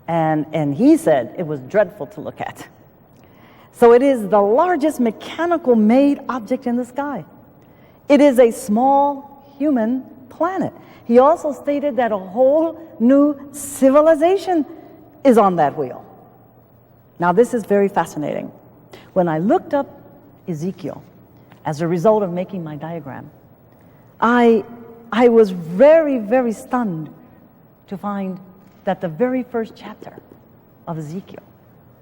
And he said it was dreadful to look at. So it is the largest mechanical made object in the sky. It is a small human planet. He also stated that a whole new civilization is on that wheel. Now this is very fascinating. When I looked up Ezekiel as a result of making my diagram, I was very, very stunned to find that the very first chapter of Ezekiel,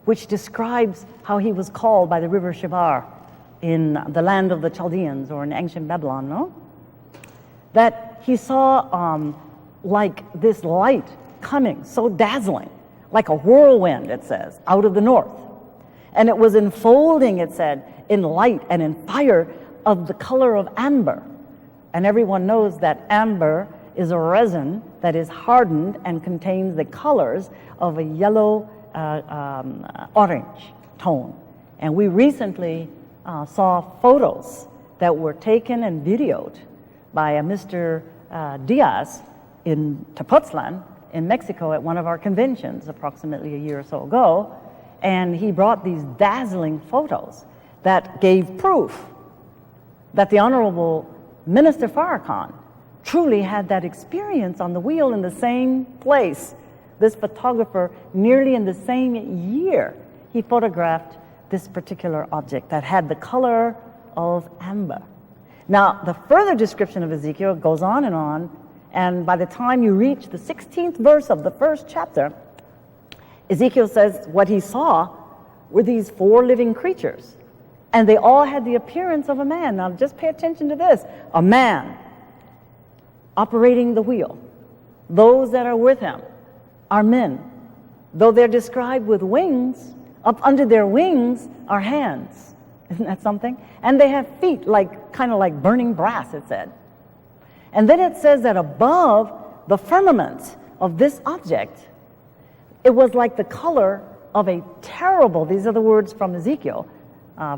which describes how he was called by the river Shibar in the land of the Chaldeans or in ancient Babylon, no? That he saw like this light coming, so dazzling, like a whirlwind, it says, out of the north. And it was enfolding, it said, in light and in fire of the color of amber. And everyone knows that amber is a resin that is hardened and contains the colors of a yellow orange tone. And we recently saw photos that were taken and videoed by a Mr. Diaz in Tepoztlan in Mexico at one of our conventions approximately a year or so ago. And he brought these dazzling photos that gave proof that the Honorable Minister Farrakhan truly had that experience on the wheel in the same place. This photographer, nearly in the same year, he photographed this particular object that had the color of amber. Now, the further description of Ezekiel goes on, and by the time you reach the 16th verse of the first chapter, Ezekiel says what he saw were these 4 living creatures, and they all had the appearance of a man. Now, just pay attention to this. A man operating the wheel. Those that are with him are men. Though they're described with wings, up under their wings are hands. Isn't that something? And they have feet, kind of like burning brass, it said. And then it says that above the firmament of this object, it was like the color of a terrible, these are the words from Ezekiel,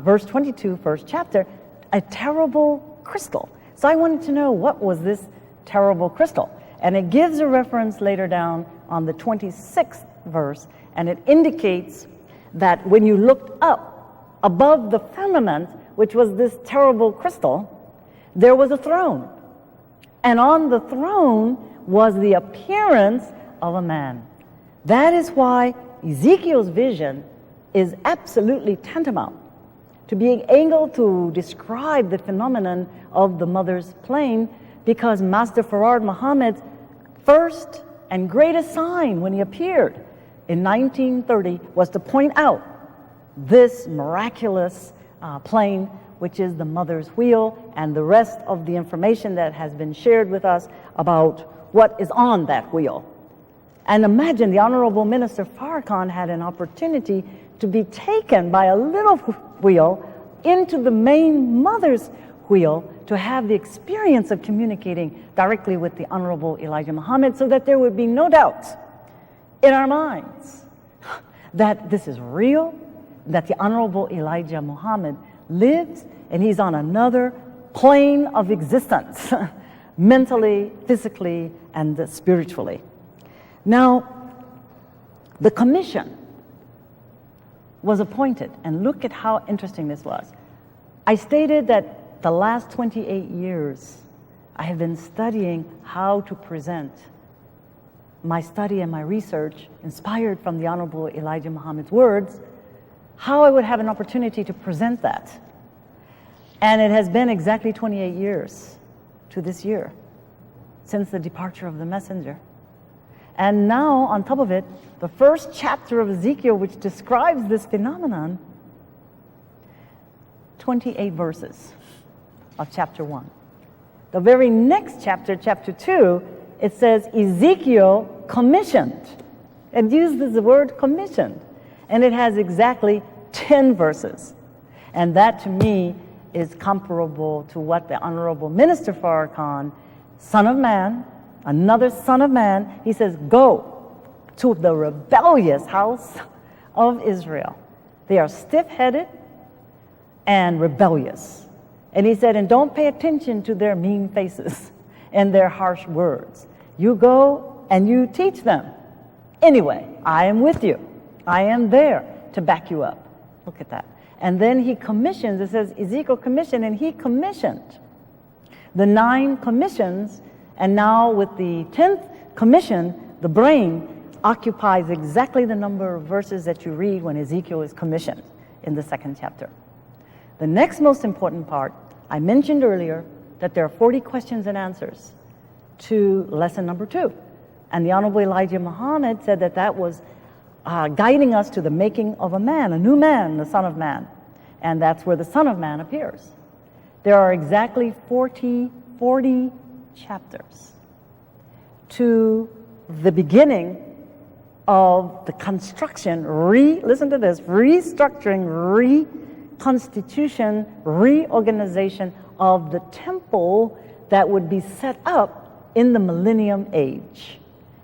verse 22, first chapter, a terrible crystal. So I wanted to know, what was this terrible crystal? And it gives a reference later down on the 26th verse, and it indicates that when you looked up above the firmament, which was this terrible crystal, there was a throne. And on the throne was the appearance of a man. That is why Ezekiel's vision is absolutely tantamount to being able to describe the phenomenon of the mother's plane, because Master Farad Muhammad's first and greatest sign when he appeared in 1930 was to point out this miraculous plane, which is the mother's wheel, and the rest of the information that has been shared with us about what is on that wheel. And imagine the Honorable Minister Farrakhan had an opportunity to be taken by a little wheel into the main mother's wheel to have the experience of communicating directly with the Honorable Elijah Muhammad, so that there would be no doubt in our minds that this is real, that the Honorable Elijah Muhammad lives, and he's on another plane of existence, mentally, physically, and spiritually. Now, the commission was appointed, and look at how interesting this was. I stated that the last 28 years, I have been studying how to present my study and my research, inspired from the Honorable Elijah Muhammad's words, how I would have an opportunity to present that. And it has been exactly 28 years to this year since the departure of the messenger. And now, on top of it, the first chapter of Ezekiel, which describes this phenomenon, 28 verses of chapter 1. The very next chapter, chapter 2, it says Ezekiel commissioned. It uses the word commissioned. And it has exactly 10 verses. And that, to me, is comparable to what the Honorable Minister Farrakhan, son of man, another son of man, he says, go to the rebellious house of Israel. They are stiff-headed and rebellious. And he said, and don't pay attention to their mean faces and their harsh words. You go and you teach them. Anyway, I am with you. I am there to back you up. Look at that. And then he commissions, it says Ezekiel commissioned, and he commissioned the 9 commissions, and now with the 10th commission, the brain occupies exactly the number of verses that you read when Ezekiel is commissioned in the 2nd chapter. The next most important part, I mentioned earlier that there are 40 questions and answers to lesson number 2. And the Honorable Elijah Muhammad said that that was guiding us to the making of a man, a new man, the Son of Man. And that's where the Son of Man appears. There are exactly 40 chapters to the beginning of the construction, listen to this, restructuring, reconstitution, reorganization of the temple that would be set up in the millennium age.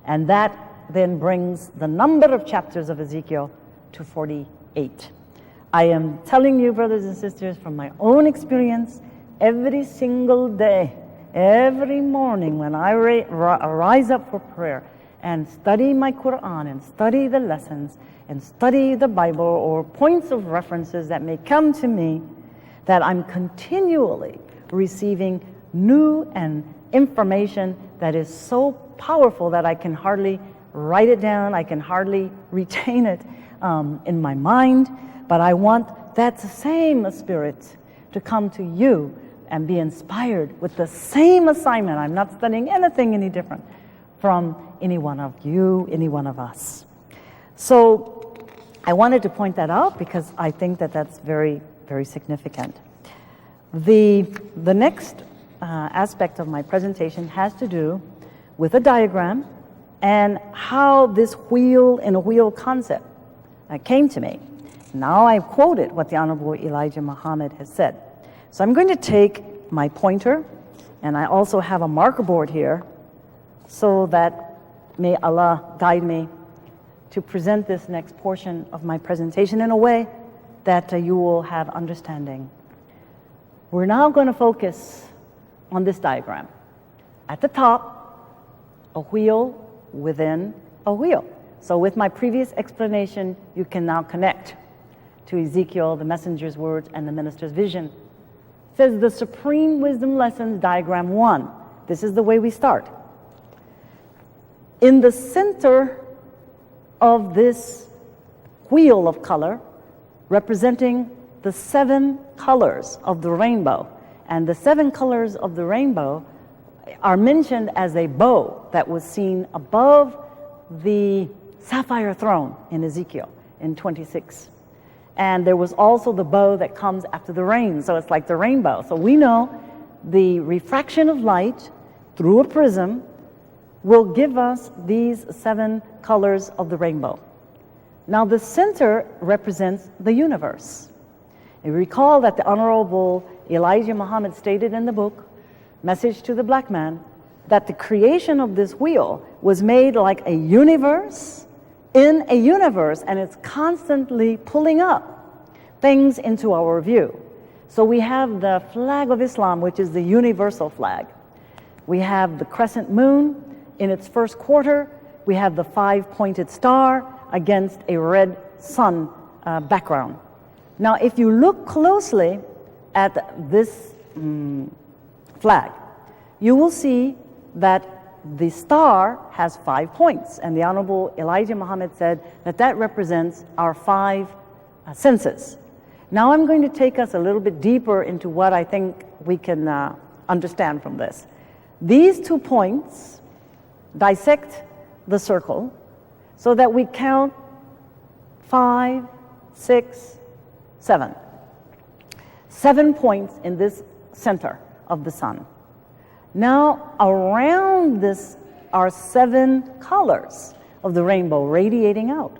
And that then brings the number of chapters of Ezekiel to 48. I am telling you, brothers and sisters, from my own experience, every single day, every morning when I rise up for prayer and study my Quran and study the lessons and study the Bible or points of references that may come to me, that I'm continually receiving new and information that is so powerful that I can hardly write it down, I can hardly retain it in my mind, but I want that same spirit to come to you and be inspired with the same assignment. I'm not studying anything any different from any one of you, any one of us. So I wanted to point that out because I think that that's very, very significant. The next aspect of my presentation has to do with a diagram and how this wheel in a wheel concept came to me. Now I've quoted what the Honorable Elijah Muhammad has said. So I'm going to take my pointer, and I also have a marker board here, so that may Allah guide me to present this next portion of my presentation in a way that you will have understanding. We're now going to focus on this diagram. At the top, a wheel within a wheel. So with my previous explanation, you can now connect to Ezekiel, the messenger's words, and the minister's vision. It says the Supreme Wisdom Lessons, diagram 1. This is the way we start. In the center of this wheel of color, representing the 7 colors of the rainbow, and the 7 colors of the rainbow are mentioned as a bow that was seen above the sapphire throne in Ezekiel in 26. And there was also the bow that comes after the rain, so it's like the rainbow. So we know the refraction of light through a prism will give us these 7 colors of the rainbow. Now the center represents the universe. You recall that the Honorable Elijah Muhammad stated in the book, Message to the Black Man, that the creation of this wheel was made like a universe in a universe, and it's constantly pulling up things into our view. So we have the flag of Islam, which is the universal flag. We have the crescent moon in its first quarter. We have the 5-pointed star against a red sun background. Now, if you look closely at this flag, you will see that the star has 5 points, and the Honorable Elijah Muhammad said that that represents our 5 senses. Now I'm going to take us a little bit deeper into what I think we can understand from this. These 2 points dissect the circle so that we count 5, 6, 7. 7 points in this center of the sun. Now around this are 7 colors of the rainbow radiating out.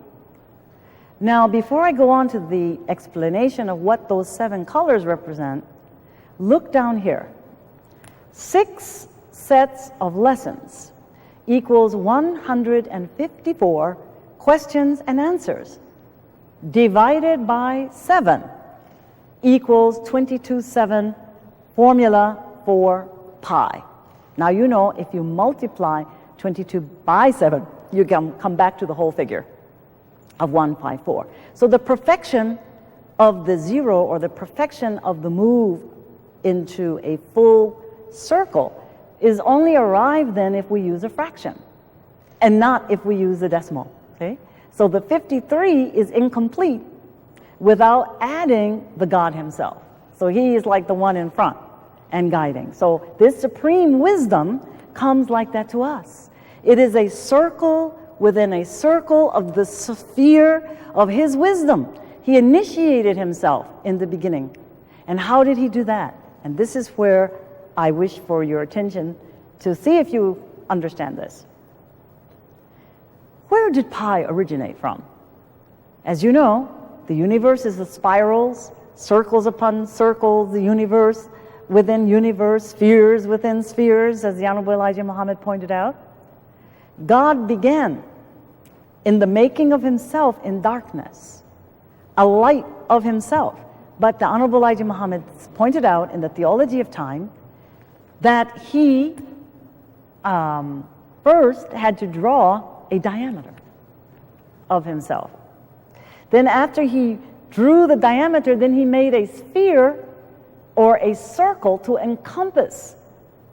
Now before I go on to the explanation of what those 7 colors represent, look down here. 6 sets of lessons equals 154 questions and answers divided by 7 equals 22/7 formula for pi. Now you know if you multiply 22 by 7, you can come back to the whole figure of 154. So the perfection of the 0, or the perfection of the move into a full circle, is only arrived then if we use a fraction and not if we use a decimal. Okay? So the 53 is incomplete without adding the God himself. So he is like the one in front and guiding. So this supreme wisdom comes like that to us. It is a circle within a circle of the sphere of his wisdom. He initiated himself in the beginning. And how did he do that? And this is where I wish for your attention to see if you understand this. Where did pi originate from? As you know, the universe is the spirals, circles upon circles, the universe within universe, spheres within spheres, as the Honorable Elijah Muhammad pointed out. God began in the making of himself in darkness, a light of himself. But the Honorable Elijah Muhammad pointed out in the Theology of Time that he first had to draw a diameter of himself. Then after he drew the diameter, then he made a sphere or a circle to encompass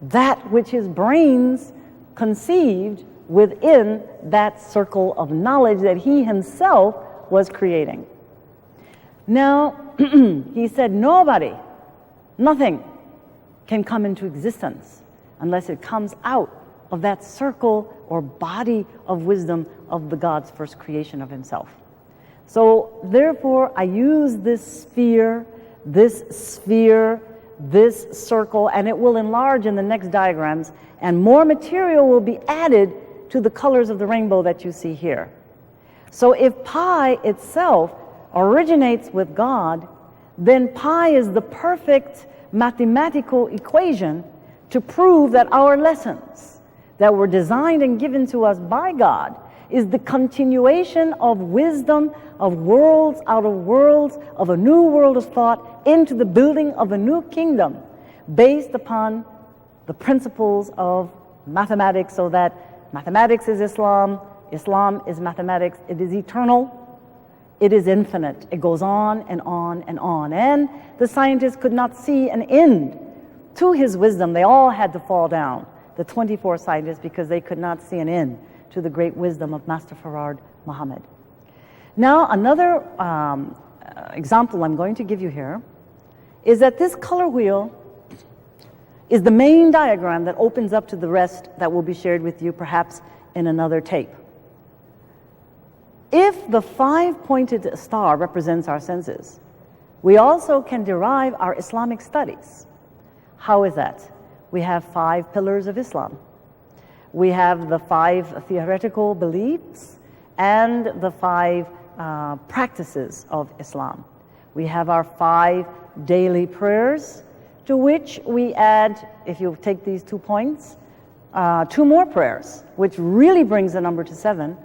that which his brains conceived within that circle of knowledge that he himself was creating. Now, he said nobody, nothing can come into existence unless it comes out of that circle or body of wisdom of the God's first creation of himself. So therefore, I use this sphere, this circle, and it will enlarge in the next diagrams, and more material will be added to the colors of the rainbow that you see here. So if pi itself originates with God, then pi is the perfect mathematical equation to prove that our lessons that were designed and given to us by God is the continuation of wisdom, of worlds out of worlds, of a new world of thought into the building of a new kingdom based upon the principles of mathematics, so that mathematics is Islam, Islam is mathematics, it is eternal, it is infinite, it goes on and on and on. And the scientists could not see an end to his wisdom. They all had to fall down, the 24 scientists, because they could not see an end to the great wisdom of Master Farad Muhammad. Now, another example I'm going to give you here is that this color wheel is the main diagram that opens up to the rest that will be shared with you perhaps in another tape. If the 5-pointed star represents our senses, we also can derive our Islamic studies. How is that? We have 5 pillars of Islam. We have the 5 theoretical beliefs and the 5 practices of Islam. We have our 5 daily prayers, to which we add, if you take these 2 points, 2 more prayers, which really brings the number to 7.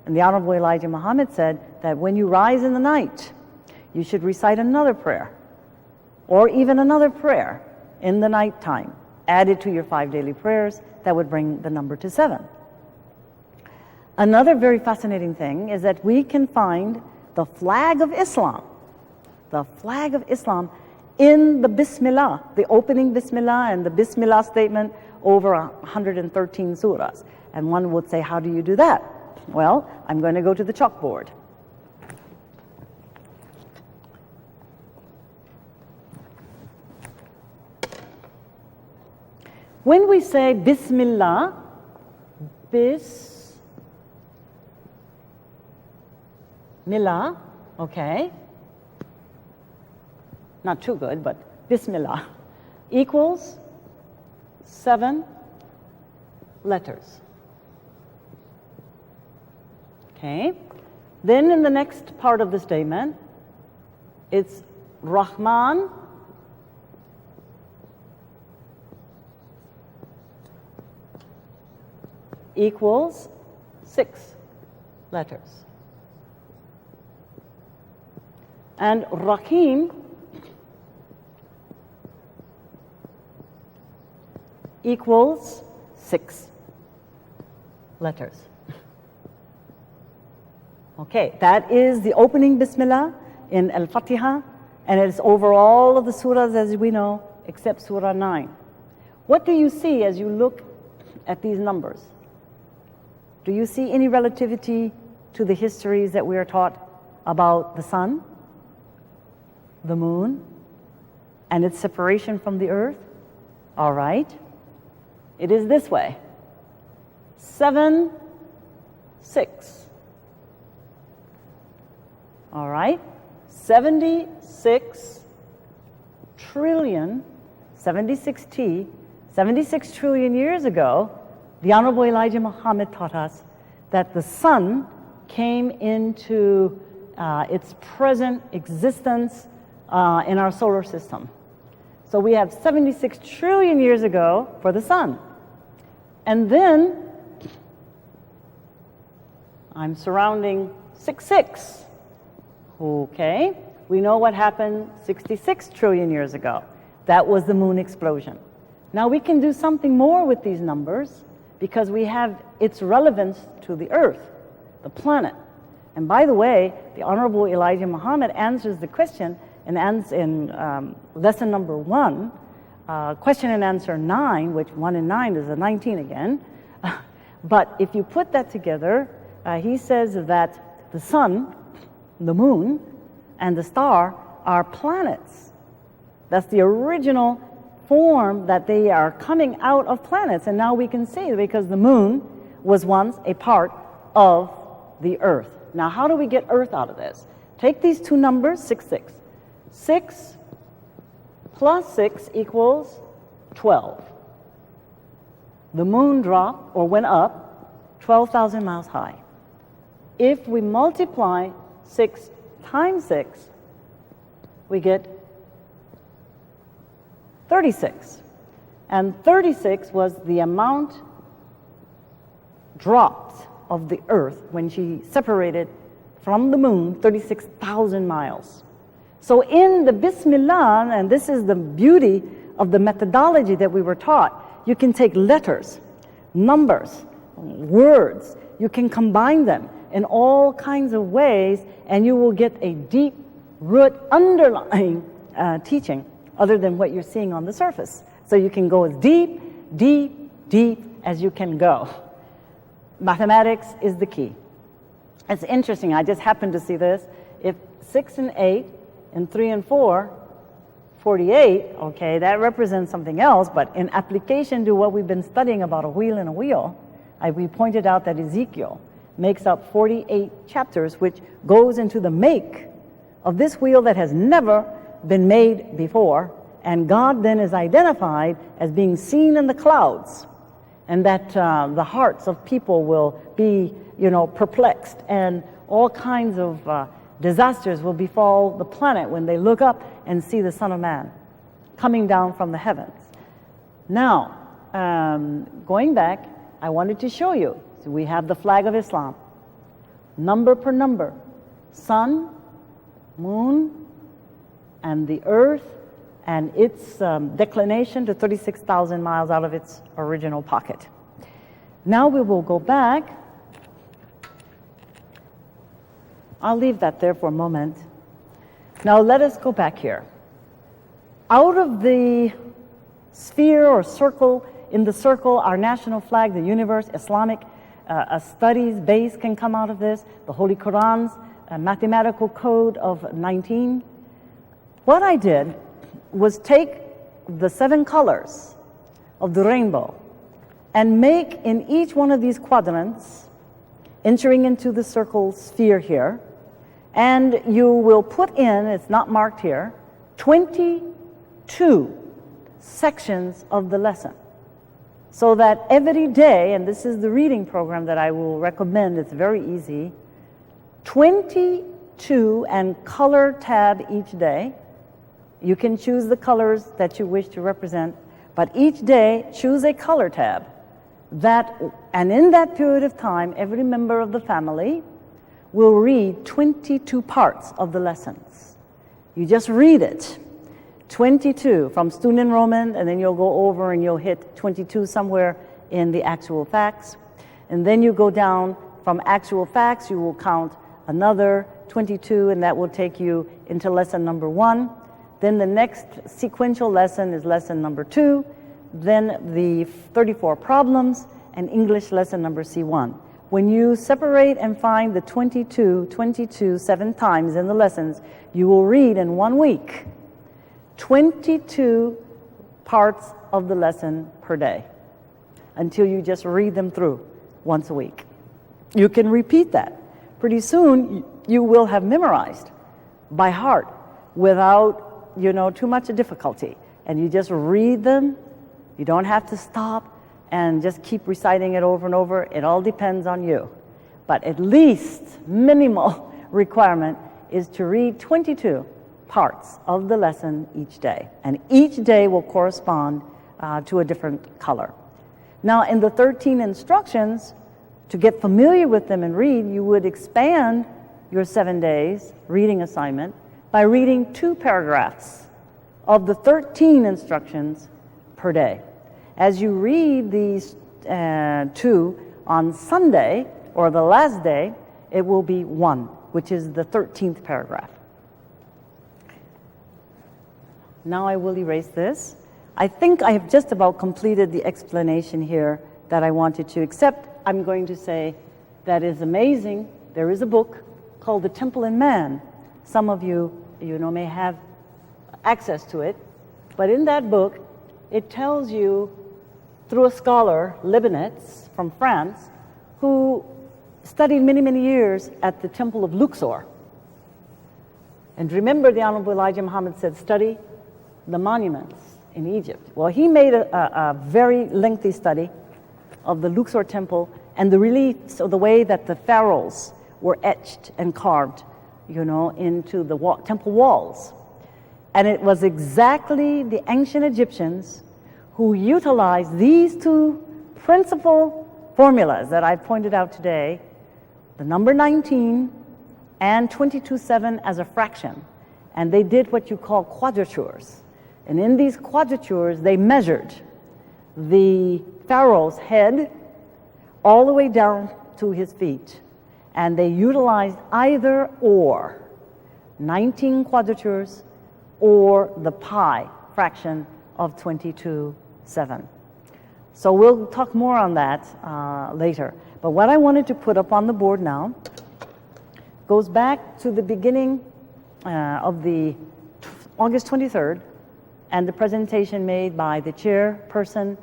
And the Honorable Elijah Muhammad said that when you rise in the night, you should recite another prayer, or even another prayer in the nighttime, added to your 5 daily prayers. That would bring the number to 7. Another very fascinating thing is that we can find the flag of Islam in the Bismillah, the opening Bismillah and the Bismillah statement over 113 surahs. And one would say, how do you do that? Well, I'm going to go to the chalkboard. When we say Bismillah, Bismillah, okay, not too good, but Bismillah equals 7 letters. Okay, then in the next part of the statement, it's Rahman equals 6 letters. And Rahim equals 6 letters. Okay, that is the opening Bismillah in Al-Fatiha, and it's over all of the surahs, as we know, except Surah 9. What do you see as you look at these numbers? Do you see any relativity to the histories that we are taught about the sun, the moon, and its separation from the earth? All right. It is this way. 7, 6. All right. 76 trillion, 76T, 76 trillion years ago, the Honorable Elijah Muhammad taught us that the sun came into its present existence in our solar system. So we have 76 trillion years ago for the sun. And then I'm surrounding 66. Okay, we know what happened 66 trillion years ago. That was the moon explosion. Now we can do something more with these numbers, because we have its relevance to the Earth, the planet. And by the way, the Honorable Elijah Muhammad answers the question in lesson number 1, question and answer 9, which 1 and 9 is a 19 again. But if you put that together, he says that the sun, the moon, and the star are planets. That's the original form that they are coming out of planets. And now we can see, because the moon was once a part of the Earth. Now, how do we get Earth out of this? Take these two numbers, 6, 6. 6 plus 6 equals 12. The moon dropped, or went up, 12,000 miles high. If we multiply 6 times 6, we get 36. And 36 was the amount dropped of the Earth when she separated from the moon, 36,000 miles. So in the Bismillah, and this is the beauty of the methodology that we were taught, you can take letters, numbers, words, you can combine them in all kinds of ways, and you will get a deep root underlying teaching other than what you're seeing on the surface. So you can go as deep, deep, deep as you can go. Mathematics is the key. It's interesting, I just happened to see this. If 6 and 8 and 3 and 4, 48, okay, that represents something else, but in application to what we've been studying about a wheel and a wheel, we pointed out that Ezekiel makes up 48 chapters, which goes into the make of this wheel that has never been made before, and God then is identified as being seen in the clouds, and that the hearts of people will be, perplexed, and all kinds of disasters will befall the planet when they look up and see the Son of Man coming down from the heavens. Now, going back, I wanted to show you. So we have the flag of Islam, number per number, sun, moon, and the earth, and its declination to 36,000 miles out of its original pocket. Now we will go back. I'll leave that there for a moment. Now let us go back here. Out of the sphere or circle, in the circle, our national flag, the universe, Islamic studies base can come out of this, the Holy Quran's mathematical code of 19. What I did was take the 7 colors of the rainbow and make in each one of these quadrants, entering into the circle sphere here, and you will put in, it's not marked here, 22 sections of the lesson. So that every day, and this is the reading program that I will recommend, it's very easy, 22 and color tab each day. You can choose the colors that you wish to represent, but each day choose a color tab. And in that period of time, every member of the family will read 22 parts of the lessons. You just read it. 22 from student enrollment, and then you'll go over and you'll hit 22 somewhere in the actual facts. And then you go down from actual facts, you will count another 22, and that will take you into lesson number 1. Then the next sequential lesson is lesson number 2, then the 34 problems, and English lesson number C1. When you separate and find the 22, 7 times in the lessons, you will read in 1 week 22 parts of the lesson per day until you just read them through once a week. You can repeat that. Pretty soon you will have memorized by heart without too much difficulty, and you just read them. You don't have to stop and just keep reciting it over and over. It all depends on you, but at least minimal requirement is to read 22 parts of the lesson each day, and each day will correspond to a different color. Now, in the 13 instructions, to get familiar with them and read, you would expand your 7 days reading assignment by reading 2 paragraphs of the 13 instructions per day. As you read these 2 on Sunday, or the last day, it will be 1, which is the 13th paragraph. Now I will erase this. I think I have just about completed the explanation here that I wanted to, except I'm going to say that is amazing. There is a book called The Temple in Man. Some of you, may have access to it. But in that book, it tells you, through a scholar, Leibniz, from France, who studied many, many years at the Temple of Luxor. And remember, the Honorable Elijah Muhammad said, study the monuments in Egypt. Well, he made a very lengthy study of the Luxor temple and the reliefs of the way that the pharaohs were etched and carved, into the temple walls. And it was exactly the ancient Egyptians who utilized these two principal formulas that I pointed out today, the number 19 and 22/7 as a fraction. And they did what you call quadratures. And in these quadratures, they measured the pharaoh's head all the way down to his feet. And they utilized either or, 19 quadratures or the pi fraction of 22/7. So we'll talk more on that later. But what I wanted to put up on the board now goes back to the beginning of the August 23rd and the presentation made by the chairperson,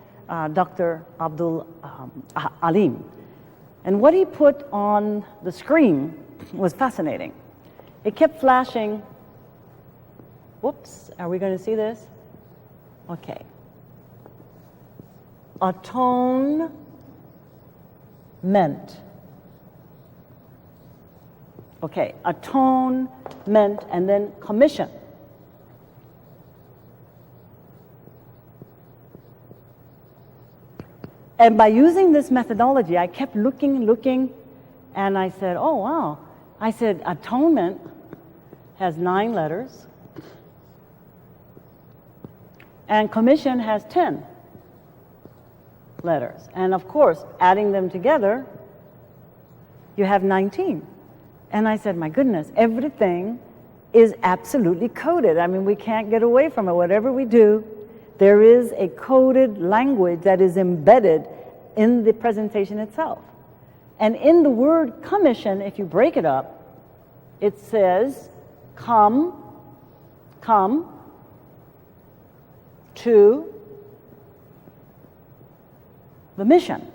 Dr. Abdul Alim. And what he put on the screen was fascinating. It kept flashing. Whoops, are we going to see this? Okay. Atonement. Okay, atonement, and then commission. And by using this methodology, I kept looking, and I said, oh, wow. I said, atonement has 9 letters, and commission has 10 letters. And of course, adding them together, you have 19. And I said, my goodness, everything is absolutely coded. I mean, we can't get away from it. Whatever we do, there is a coded language that is embedded in the presentation itself. And in the word commission, if you break it up, it says, come to the mission.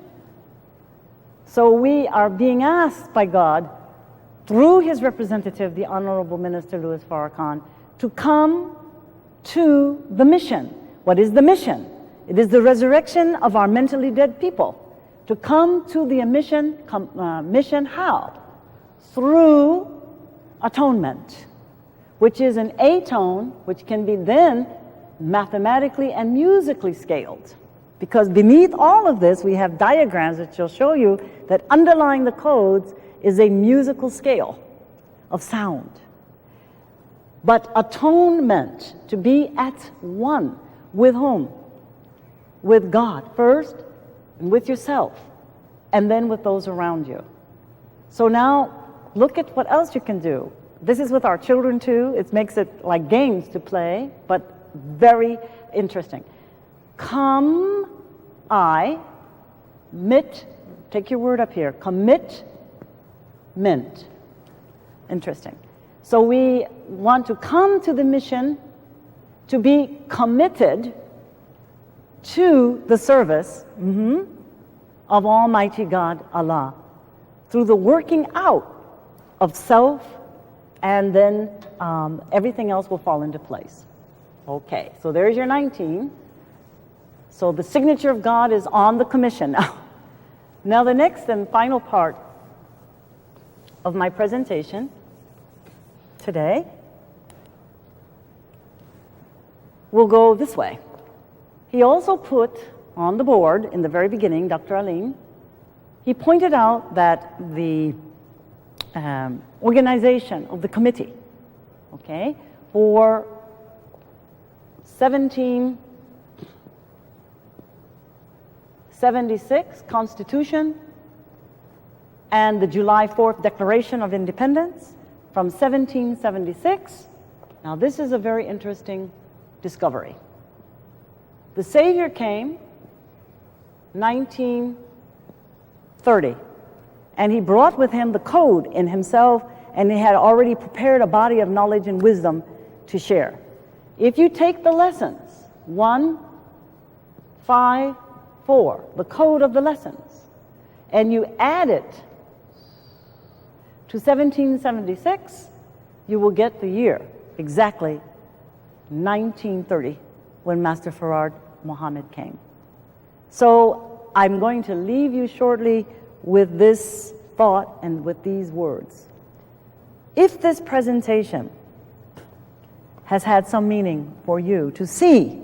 So we are being asked by God, through his representative, the Honorable Minister Louis Farrakhan, to come to the mission. What is the mission? It is the resurrection of our mentally dead people. To come to the mission, mission how? Through atonement, which is an A tone, which can be then mathematically and musically scaled. Because beneath all of this, we have diagrams that will show you that underlying the codes is a musical scale of sound. But atonement, to be at one, with whom? With God first, and with yourself, and then with those around you. So now, look at what else you can do. This is with our children too. It makes it like games to play, but very interesting. Come, take your word up here, commitment. Interesting. So we want to come to the mission, to be committed to the service of Almighty God, Allah, through the working out of self, and then everything else will fall into place. Okay, so there's your 19. So the signature of God is on the commission now. Now the next and final part of my presentation today will go this way. He also put on the board in the very beginning, Dr. Alim, he pointed out that the organization of the committee, okay, for 17 76 Constitution and the July 4th Declaration of Independence from 1776. Now this is a very interesting discovery. The Savior came 1930, and he brought with him the code in himself, and he had already prepared a body of knowledge and wisdom to share. If you take the lessons, 1, 5, 4, the code of the lessons, and you add it to 1776, you will get the year, exactly 1930, when Master Farad Muhammad came. So I'm going to leave you shortly with this thought and with these words. If this presentation has had some meaning for you to see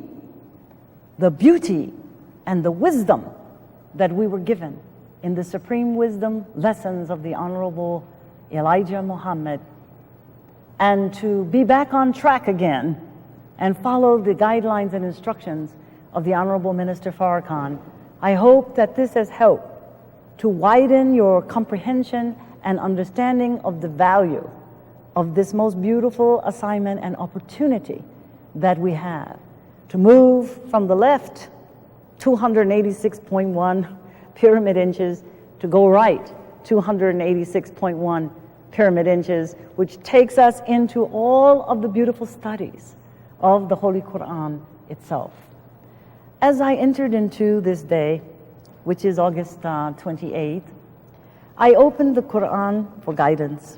the beauty and the wisdom that we were given in the supreme wisdom lessons of the Honorable Elijah Muhammad, and to be back on track again and follow the guidelines and instructions of the Honorable Minister Farrakhan, I hope that this has helped to widen your comprehension and understanding of the value of this most beautiful assignment and opportunity that we have to move from the left 286.1 pyramid inches to go right 286.1 pyramid inches, which takes us into all of the beautiful studies of the Holy Quran itself. As I entered into this day, which is August 28th, I opened the Quran for guidance.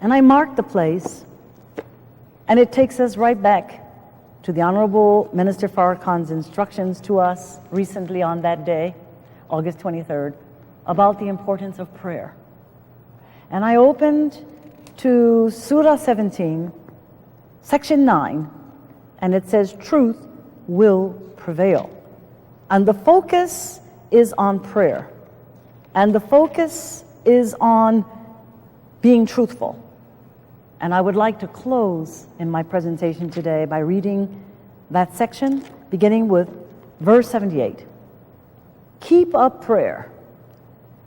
And I marked the place, and it takes us right back to the Honorable Minister Farrakhan's instructions to us recently on that day, August 23rd, about the importance of prayer. And I opened to Surah 17, Section 9, and it says, truth will prevail. And the focus is on prayer. And the focus is on being truthful. And I would like to close in my presentation today by reading that section, beginning with verse 78. Keep up prayer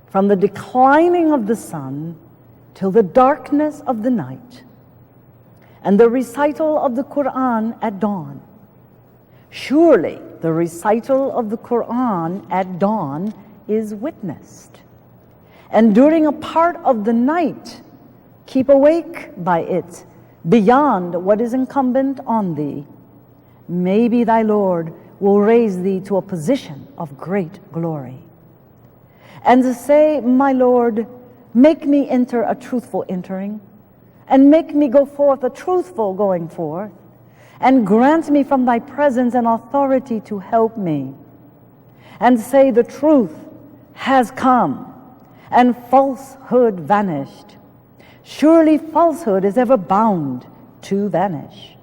from the declining of the sun till the darkness of the night, and the recital of the Quran at dawn. Surely the recital of the Quran at dawn is witnessed. And during a part of the night, keep awake by it beyond what is incumbent on thee. Maybe thy Lord will raise thee to a position of great glory. And to say, my Lord, make me enter a truthful entering, and make me go forth a truthful going forth, and grant me from thy presence an authority to help me. And say, the truth has come, and falsehood vanished. Surely falsehood is ever bound to vanish.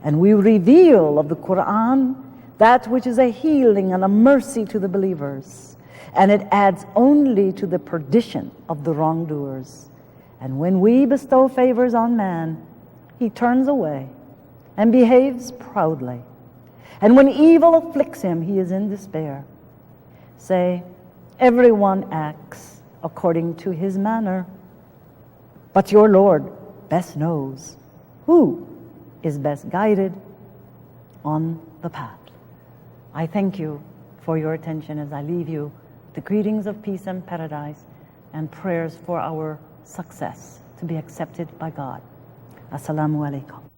And we reveal of the Quran that which is a healing and a mercy to the believers, and it adds only to the perdition of the wrongdoers. And when we bestow favors on man, he turns away and behaves proudly. And when evil afflicts him, he is in despair. Say, everyone acts according to his manner, but your Lord best knows who is best guided on the path. I thank you for your attention as I leave you the greetings of peace and paradise and prayers for our success to be accepted by God. Assalamu alaikum.